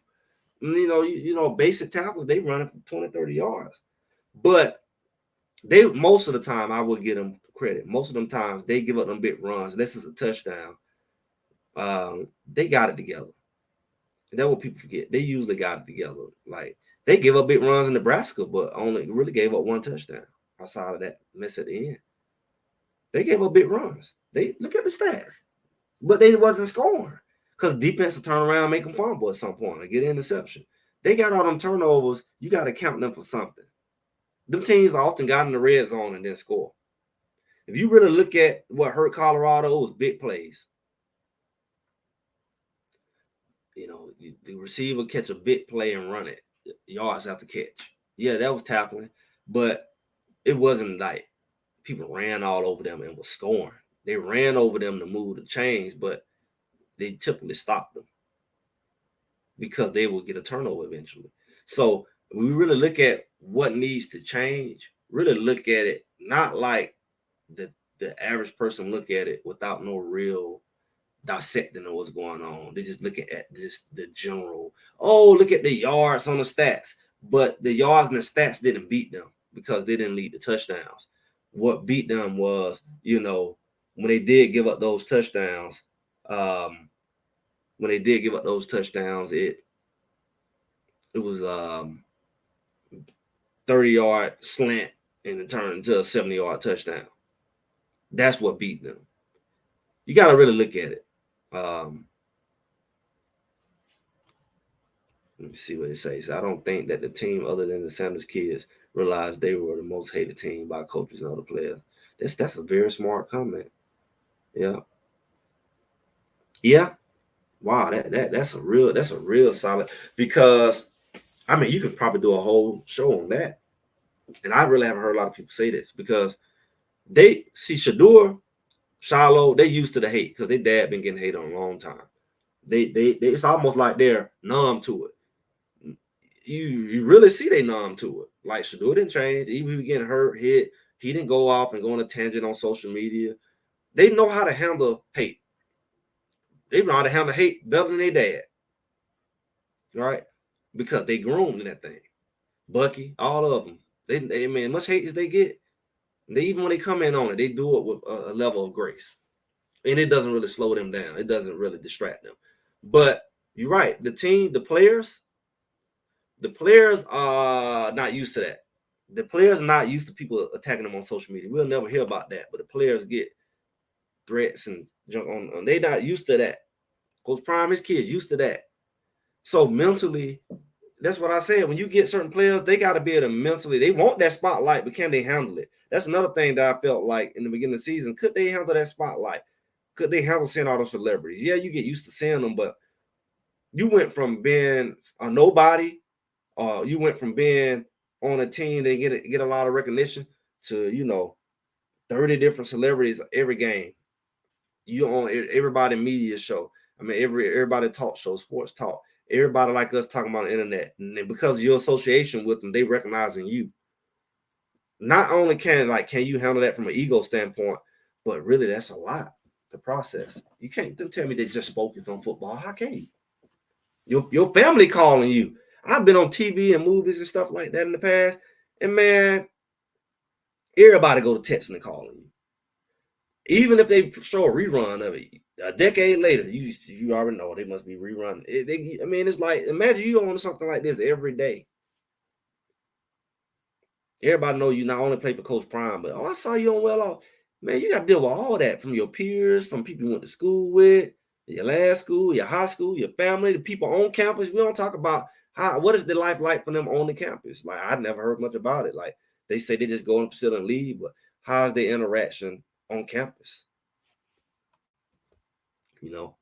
And, basic tackles, they running for 20, 30 yards. But they, most of the time, I would give them credit. Most of them times, they give up them big runs. This is a touchdown. They got it together. And that's what people forget. They usually got it together. Like, they give up big runs in Nebraska, but only really gave up 1 touchdown outside of that miss at the end. They gave up big runs. They look at the stats, but they wasn't scoring because defense will turn around, make them fumble at some point, or get an interception. They got all them turnovers. You got to count them for something. Them teams often got in the red zone and then score. If you really look at what hurt Colorado, it was big plays. The receiver catch a big play and run it yards after catch. Yeah, that was tackling, but it wasn't like people ran all over them and was scoring. They ran over them to move the chains, but they typically stopped them because they will get a turnover eventually. So we really look at what needs to change, really look at it not like the average person look at it without no real dissecting of what's going on. They're just looking at just the general, look at the yards on the stats. But the yards and the stats didn't beat them because they didn't lead the touchdowns. What beat them was, when they did give up those touchdowns, it was 30-yard slant and it turned into a 70-yard touchdown. That's what beat them. You got to really look at it. Let me see what it says. I don't think that the team, other than the Sanders kids, realized they were the most hated team by coaches and other players. That's a very smart comment. Yeah. Wow, that's a real solid, because you could probably do a whole show on that. And I really haven't heard a lot of people say this because they see Shador, Shiloh, they used to the hate because their dad been getting hate on a long time. They it's almost like they're numb to it. You really see they numb to it. Like Shador didn't change, even if he getting hurt, hit, he didn't go off and go on a tangent on social media. They know how to handle hate. They know how to handle hate better than their dad. Right? Because they groomed in that thing. Bucky, all of them. They man, much hate as they get, even when they come in on it, they do it with a level of grace. And it doesn't really slow them down. It doesn't really distract them. But you're right. The team, the players are not used to that. The players are not used to people attacking them on social media. We'll never hear about that. But the players get threats and junk on. They're not used to that. Coach Prime, his kids used to that. So mentally, that's what I said. When you get certain players, they got to be able to mentally, they want that spotlight, but can they handle it? That's another thing that I felt like in the beginning of the season. Could they handle that spotlight? Could they handle seeing all those celebrities? Yeah, you get used to seeing them, but you went from being a nobody, you went from being on a team that get a lot of recognition to 30 different celebrities every game. You on everybody media show. Everybody talk show, sports talk. Everybody like us talking about the internet, and then because of your association with them, they recognizing you. Not only can you handle that from an ego standpoint, but really that's a lot to process. You can't tell me they just focused on football. How can you? Your family calling you. I've been on TV and movies and stuff like that in the past, and man, everybody go to texting and calling you. Even if they show a rerun of it a decade later, you already know they must be rerunning. I mean, it's like imagine you on something like this every day. Everybody know you not only play for Coach Prime, but oh, I saw you on Well Off. Man, you got to deal with all that from your peers, from people you went to school with, your last school, your high school, your family, the people on campus. We don't talk about what is the life like for them on the campus. Like I never heard much about it. Like they say they just go and sit and leave, but how's their interaction on campus? You know.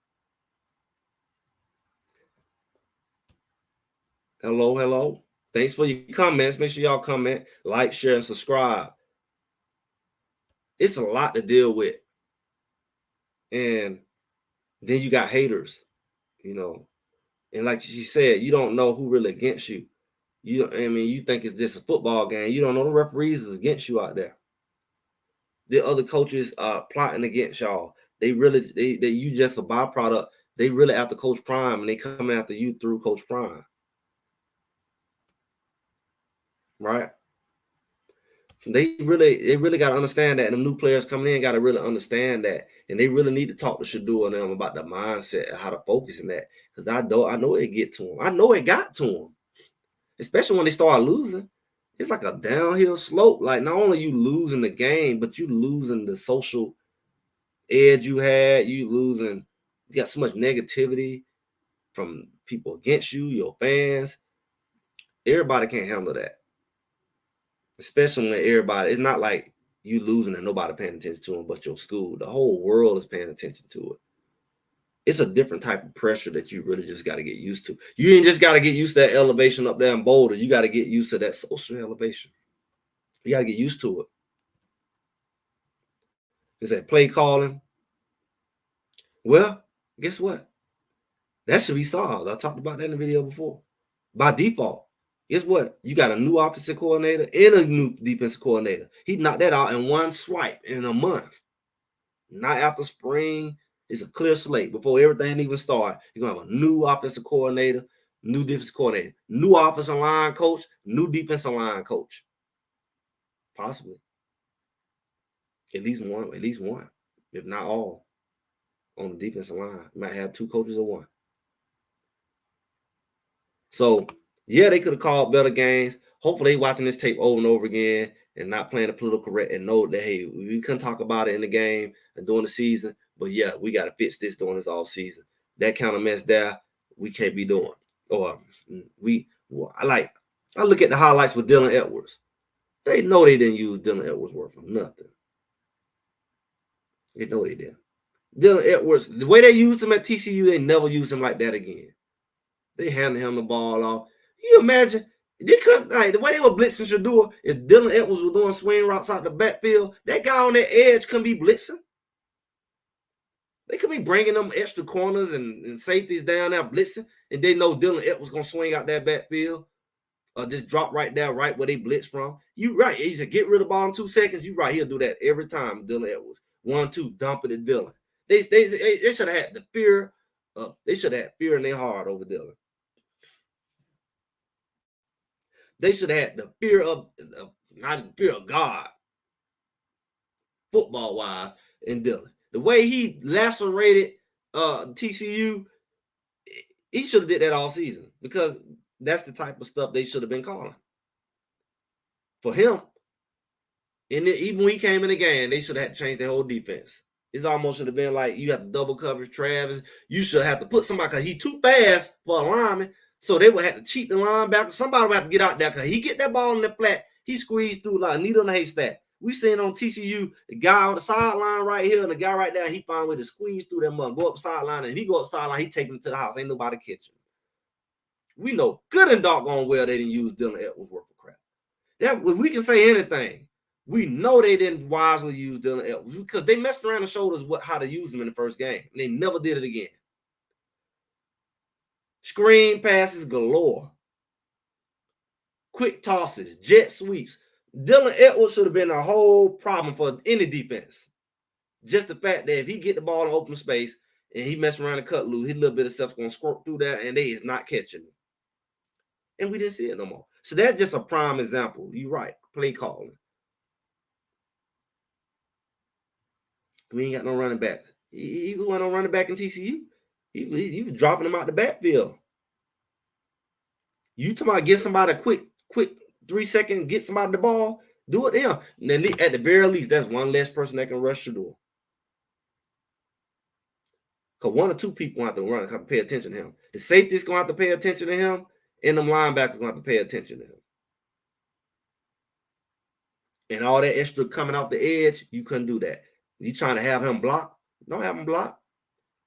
Hello, hello. Thanks for your comments. Make sure y'all comment, like, share, and subscribe. It's a lot to deal with. And then you got haters, you know. And like she said, you don't know who really against you. I mean, you think it's just a football game. You don't know the referees is against you out there. The other coaches are plotting against y'all. They really, they you just a byproduct. They really after Coach Prime, and they coming after you through Coach Prime, right? They really got to understand that. And the new players coming in got to really understand that, and they really need to talk to Shador and them about the mindset and how to focus in that. Because I know it get to them. I know it got to them, especially when they start losing. It's like a downhill slope. Like not only you losing the game, but you losing the social edge you had. You losing. You got so much negativity from people against you, your fans. Everybody can't handle that. Especially when everybody, it's not like you losing and nobody paying attention to them but your school. The whole world is paying attention to it. It's a different type of pressure that you really just got to get used to. You ain't just got to get used to that elevation up there in Boulder. You got to get used to that social elevation. You got to get used to it. Is that play calling? Well, guess what? That should be solved. I talked about that in the video before. By default, guess what? You got a new offensive coordinator and a new defensive coordinator. He knocked that out in one swipe in a month. Not after spring. It's a clear slate before everything even starts. You're gonna have a new offensive coordinator, new defensive coordinator, new offensive line coach, new defensive line coach. Possibly. At least one, if not all, on the defensive line. You might have two coaches or one. So yeah, they could have called better games. Hopefully, they watching this tape over and over again and not playing the political correct and know that hey, we couldn't talk about it in the game and during the season, but yeah, we got to fix this during this all season. That kind of mess there, we can't be doing. Or I look at the highlights with Dylan Edwards. They know they didn't use Dylan Edwards worth for nothing. They know they did. Dylan Edwards, the way they used him at TCU, they never used him like that again. They handed him the ball off. You imagine they couldn't like the way they were blitzing Shador. If Dylan Edwards was doing swing routes out the backfield, that guy on that edge couldn't be blitzing. They could be bringing them extra corners and safeties down there blitzing, and they know Dylan Edwards gonna swing out that backfield or just drop right there, right where they blitz from. You right. He said get rid of the ball in 2 seconds. You right. He'll do that every time. Dylan Edwards 1-2 dump it at Dylan. They should have had the fear. They should have had fear in their heart over Dylan. They should have had the fear of not the fear of God, football wise, in Dylan. The way he lacerated TCU, he should have did that all season because that's the type of stuff they should have been calling for him. And then, even when he came in the game, they should have had to change their whole defense. It's almost should have been like you have to double coverage Travis. You should have to put somebody because he's too fast for a lineman. So they would have to cheat the linebacker. Somebody would have to get out there because he get that ball in the flat. He squeezed through like a needle in a haystack. We seen on TCU the guy on the sideline right here and the guy right there. He found a way to squeeze through that mud, go up the sideline, and if he go up the sideline, he take him to the house. Ain't nobody catching him. We know good and doggone well they didn't use Dylan Edwards worth of crap. That we can say anything. We know they didn't wisely use Dylan Edwards because they messed around and showed us how to use him in the first game. And they never did it again. Screen passes galore. Quick tosses, jet sweeps. Dylan Edwards should have been a whole problem for any defense. Just the fact that if he get the ball in open space and he mess around and cut loose, his little bit of stuff's going to squirt through that and they is not catching him. and we didn't see it no more. So that's just a prime example. You're right. Play calling. We ain't got no running backs. He wasn't no running back in TCU. He was dropping them out the backfield. You talking about get somebody quick 3 seconds, get somebody the ball, do it there. And at the very least, that's one less person that can rush the door. Because one or two people have to run, have to pay attention to him. The safety's gonna have to pay attention to him, and them linebackers gonna have to pay attention to him. And all that extra coming off the edge, you couldn't do that. You trying to have him block? Don't have him block.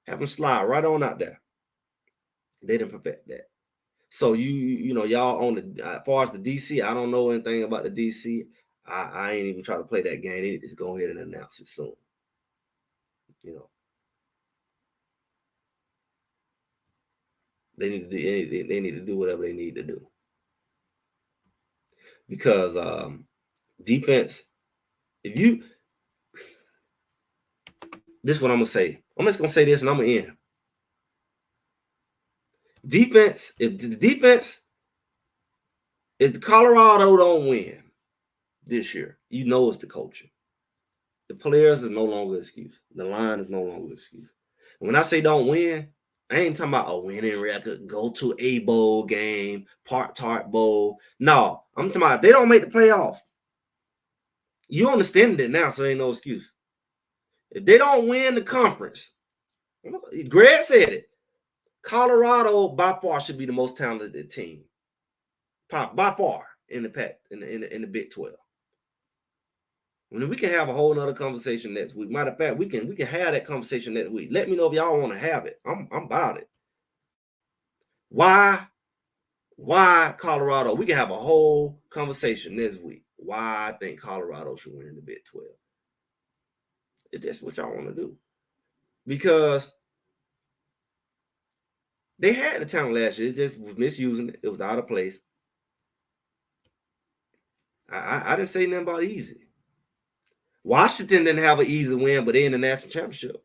Have him slide right on out there. They didn't perfect that. So you know, y'all on the as far as the DC, I don't know anything about the DC. I ain't even try to play that game. They need to go ahead and announce it soon. You know, they need to do anything. They need to do whatever they need to do because defense. If you, this is what I'm gonna say. I'm just gonna say this, and I'm gonna end. Defense. If the defense, if Colorado don't win this year, you know it's the coaching. The players is no longer an excuse. The line is no longer an excuse. And when I say don't win, I ain't talking about a winning record, go to a bowl game, Tart Bowl. No, I'm talking about they don't make the playoffs. You understand it now, so ain't no excuse. If they don't win the conference, Greg said it. Colorado by far should be the most talented team, by far in the Pac in the Big 12. We can have a whole nother conversation next week. Matter of fact, we can have that conversation next week. Let me know if y'all want to have it. I'm about it. Why Colorado? We can have a whole conversation next week. Why I think Colorado should win the Big 12. If that's what y'all want to do. Because they had the talent last year. It just was misusing it. It was out of place. I didn't say nothing about easy. Washington didn't have an easy win, but they in the national championship.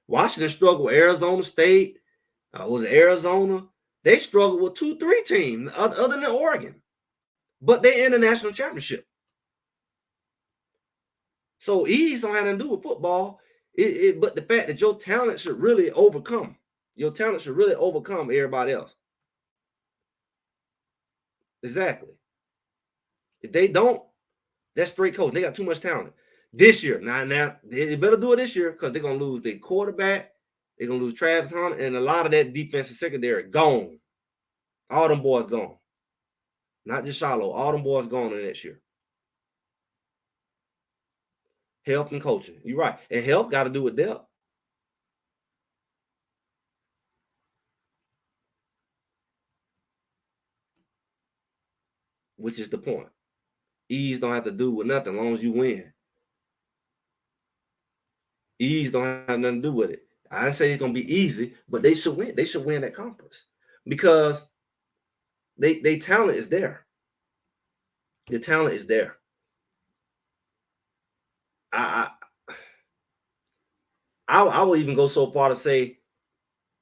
Washington struggled with Arizona State. Was it Arizona? They struggled with 2-3 teams other than Oregon. But they in the national championship. So ease don't have nothing to do with football. But the fact that your talent should really overcome. Your talent should really overcome everybody else. Exactly. If they don't, that's straight coach. They got too much talent. This year, now they better do it this year because they're gonna lose their quarterback. They're gonna lose Travis Hunter, and a lot of that defensive secondary gone. All them boys gone. Not just Shiloh. All them boys gone in next year. Health and coaching. You're right. And health got to do with depth. Which is the point. Ease don't have to do with nothing as long as you win. Ease don't have nothing to do with it. I didn't say it's gonna be easy, but they should win. They should win that conference because they talent is there. The talent is there. I would even go so far to say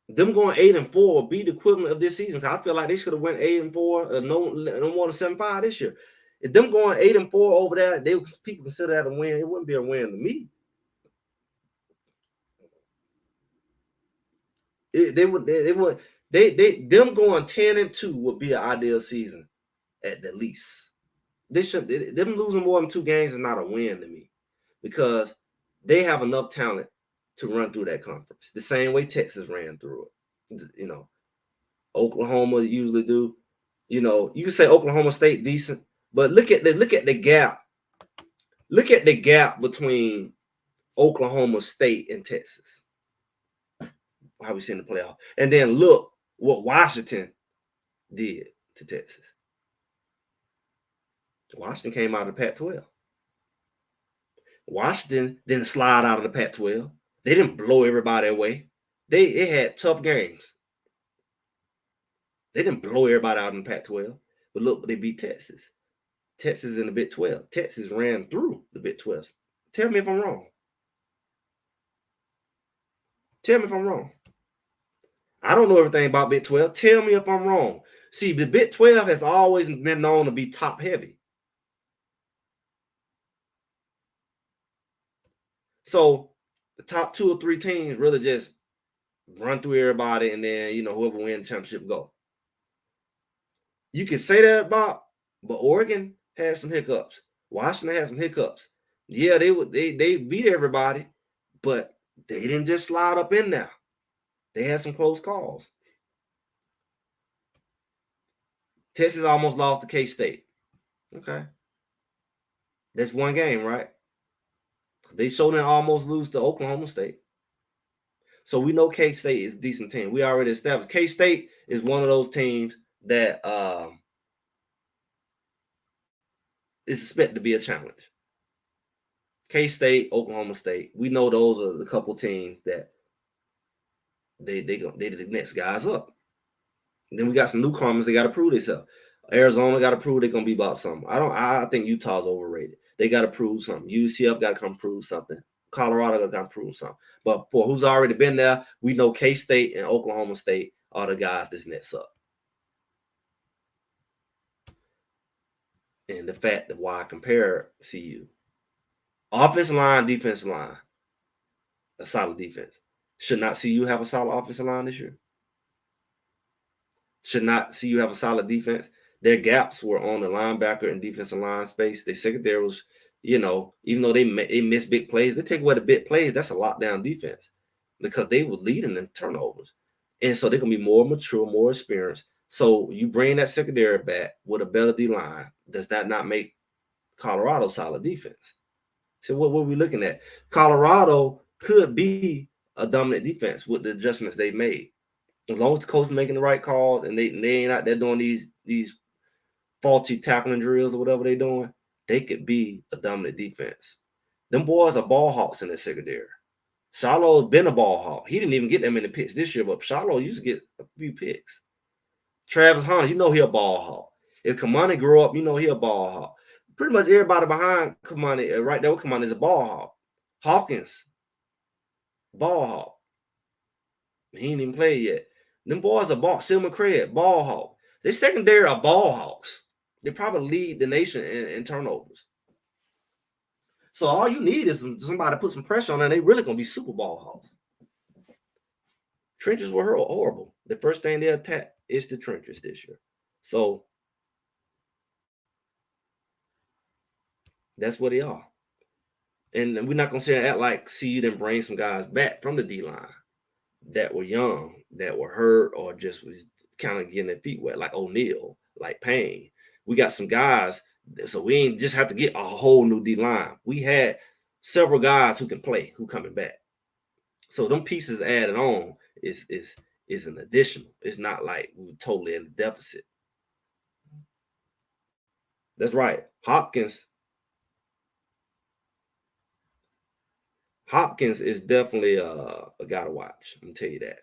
them going 8-4 will be the equivalent of this season. Cause I feel like they should have went 8-4, no more than 7-5 this year. If them going 8-4 over there, people consider that a win. It wouldn't be a win to me. Them going 10-2 would be an ideal season at the least. Them losing more than 2 games is not a win to me because they have enough talent to run through that conference the same way Texas ran through it. You know, Oklahoma usually do. You know, you can say Oklahoma State decent, but look at the gap. Look at the gap between Oklahoma State and Texas. How we see in the playoff, and then look what Washington did to Texas. Washington came out of the Pac-12. Washington didn't slide out of the Pac-12. They didn't blow everybody away. They had tough games. They didn't blow everybody out in the Pac-12. But look, they beat Texas. Texas in the Big 12. Texas ran through the Big 12. Tell me if I'm wrong. Tell me if I'm wrong. I don't know everything about Big 12. Tell me if I'm wrong. See, the Big 12 has always been known to be top heavy. So the top 2 or 3 teams really just run through everybody, and then whoever wins the championship go. You can say that about, but Oregon had some hiccups. Washington had some hiccups. Yeah, they beat everybody, but they didn't just slide up in there. They had some close calls. Texas almost lost to K-State. Okay. That's one game, right? They showed them almost lose to Oklahoma State. So we know K-State is a decent team. We already established K-State is one of those teams that is expected to be a challenge. K-State, Oklahoma State. We know those are the couple teams that they the next guys up. And then we got some newcomers. They got to prove themselves. Arizona got to prove they're gonna be about something. I think Utah's overrated. They got to prove something. UCF got to come prove something. Colorado got to prove something. But for who's already been there, we know K-State and Oklahoma State are the guys that's next up. And the fact that why I compare CU. Offensive line, defensive line, a solid defense. Should not CU have a solid offensive line this year? Should not CU have a solid defense? Their gaps were on the linebacker and defensive line space. Their secondary was, even though they miss big plays, they take away the big plays. That's a lockdown defense because they were leading in turnovers. And so they're going to be more mature, more experienced. So you bring that secondary back with a better D-line. Does that not make Colorado solid defense? So what were we looking at? Colorado could be a dominant defense with the adjustments they've made. As long as the coach is making the right calls and they ain't out there doing these faulty tackling drills or whatever they're doing, they could be a dominant defense. Them boys are ball hawks in the secondary. Shiloh's been a ball hawk. He didn't even get that many picks this year, but Shiloh used to get a few picks. Travis Hunter, he a ball hawk. If Kamani grew up, he a ball hawk. Pretty much everybody behind Kamani, right there with Kamani, is a ball hawk. Hawkins, ball hawk. He ain't even played yet. Them boys are ball. Silman Craig, ball hawk. They secondary are ball hawks. They probably lead the nation in turnovers. So all you need is somebody to put some pressure on them. They really gonna be Super Ball hawks. Trenches were horrible. The first thing they attack is the trenches this year. So that's what they are. And we're not gonna sit and act like CU didn't bring some guys back from the D line that were young, that were hurt, or just was kind of getting their feet wet, like O'Neal, like Payne. We got some guys, so we ain't just have to get a whole new D line. We had several guys who can play, who coming back. So them pieces added on is an additional. It's not like we were totally in the deficit. That's right. Hopkins is definitely a guy to watch. I'm gonna tell you that.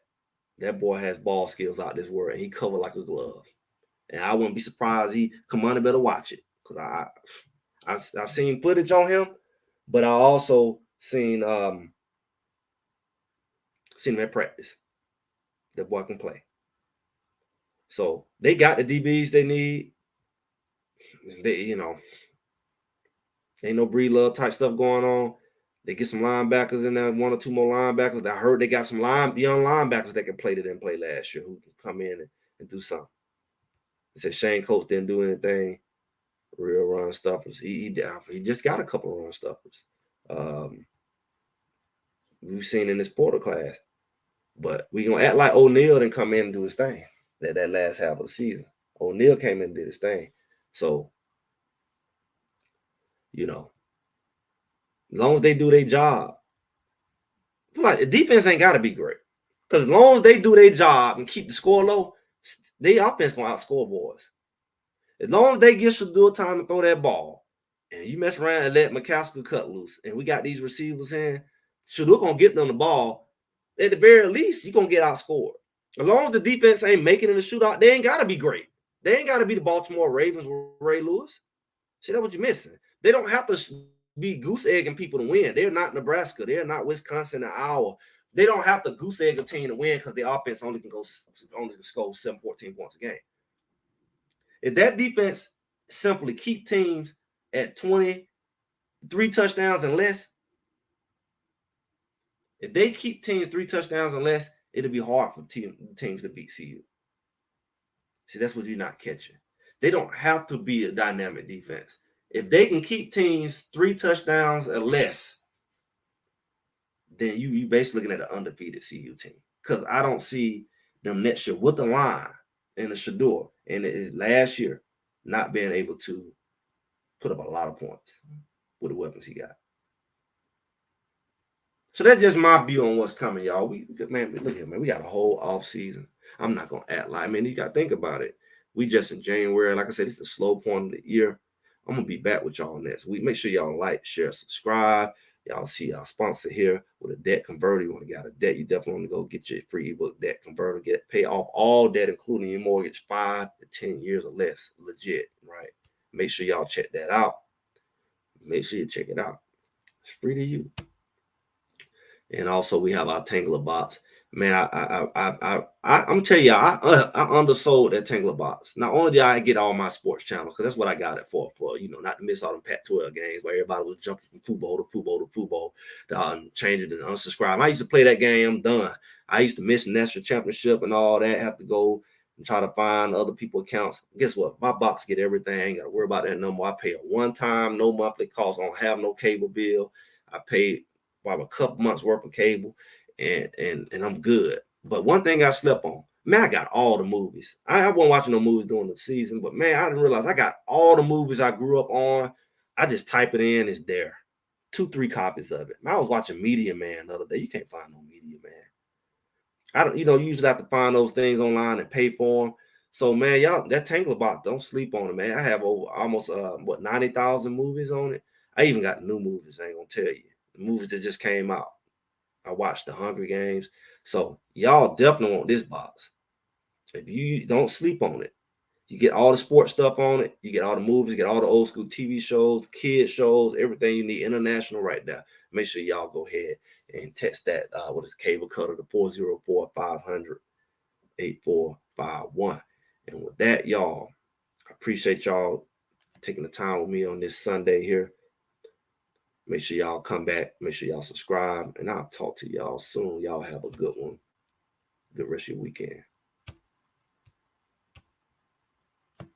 That boy has ball skills out this world, and he covered like a glove. And I wouldn't be surprised he Kamani better watch it because I've seen footage on him, but I also seen him at practice. That boy can play. So they got the DBs they need. They ain't no breed love type stuff going on. They get some linebackers in there, 1 or 2 more linebackers. I heard they got some young linebackers that can play that didn't play last year who can come in and do something. They said Shane Coates didn't do anything. Real run stuffers. He just got a couple of run stuffers. We've seen in this portal class. But we gonna act like O'Neal didn't come in and do his thing that last half of the season. O'Neal came in and did his thing. So, as long as they do their job, like the defense ain't gotta be great. Because as long as they do their job and keep the score low, their offense gonna outscore boys. As long as they get Shador time to throw that ball, and you mess around and let McCaskill cut loose, and we got these receivers in, Shador gonna get them the ball. At the very least, you're gonna get outscored. As long as the defense ain't making it in the shootout, they ain't gotta be great. They ain't gotta be the Baltimore Ravens with Ray Lewis. See, that's what you're missing. They don't have to be goose egging people to win. They're not Nebraska. They're not Wisconsin or Iowa. They don't have to goose egg a team to win because the offense only can score 14 points a game. If that defense simply keep teams at 23 touchdowns and less, if they keep teams 3 touchdowns and less, it'll be hard for teams to beat CU. See, that's what you're not catching. They don't have to be a dynamic defense. If they can keep teams 3 touchdowns or less, then you basically looking at an undefeated CU team. Because I don't see them next year with the line and the Shador and it is last year not being able to put up a lot of points with the weapons he got. So that's just my view on what's coming, y'all. Man, look here, man. We got a whole off season. I'm not gonna act like, man. You got to think about it. We just in January. Like I said, it's the slow point of the year. I'm gonna be back with y'all next week. Make sure y'all like, share, subscribe. Y'all see our sponsor here with a debt converter. You want to get a debt? You definitely want to go get your free ebook debt converter. Pay off all debt, including your mortgage, 5 to 10 years or less. Legit, right? Make sure y'all check that out. Make sure you check it out. It's free to you. And also we have our Tanggula box. Man, I'm telling you, I undersold that Tanggula box. Not only did I get all my sports channels, because that's what I got it for not to miss all them Pac-12 games where everybody was jumping from football to football to football, changing and unsubscribe. I used to play that game. I'm done. I used to miss national championship and all that. Have to go and try to find other people's accounts. Guess what? My box get everything. I ain't got to worry about that no more. I pay a one-time, no monthly cost. I don't have no cable bill. I paid probably a couple months worth of cable, and I'm good. But one thing I slept on, man, I got all the movies. I wasn't watching no movies during the season, but man, I didn't realize I got all the movies I grew up on. I just type it in, it's there. 2-3 copies of it. I was watching Media Man the other day. You can't find no Media Man. I don't, you usually have to find those things online and pay for them. So man, y'all, that Tanggula box, don't sleep on it, man. I have over almost 90,000 movies on it. I even got new movies. I ain't gonna tell you. The movies that just came out. I watched the Hunger Games. So y'all definitely want this box. If you don't sleep on it, you get all the sports stuff on it. You get all the movies, you get all the old school TV shows, kid shows, everything you need international right now. Make sure y'all go ahead and text that cable cutter to 404-500-8451. And with that, y'all, I appreciate y'all taking the time with me on this Sunday here. Make sure y'all come back. Make sure y'all subscribe. And I'll talk to y'all soon. Y'all have a good one. Good rest of your weekend.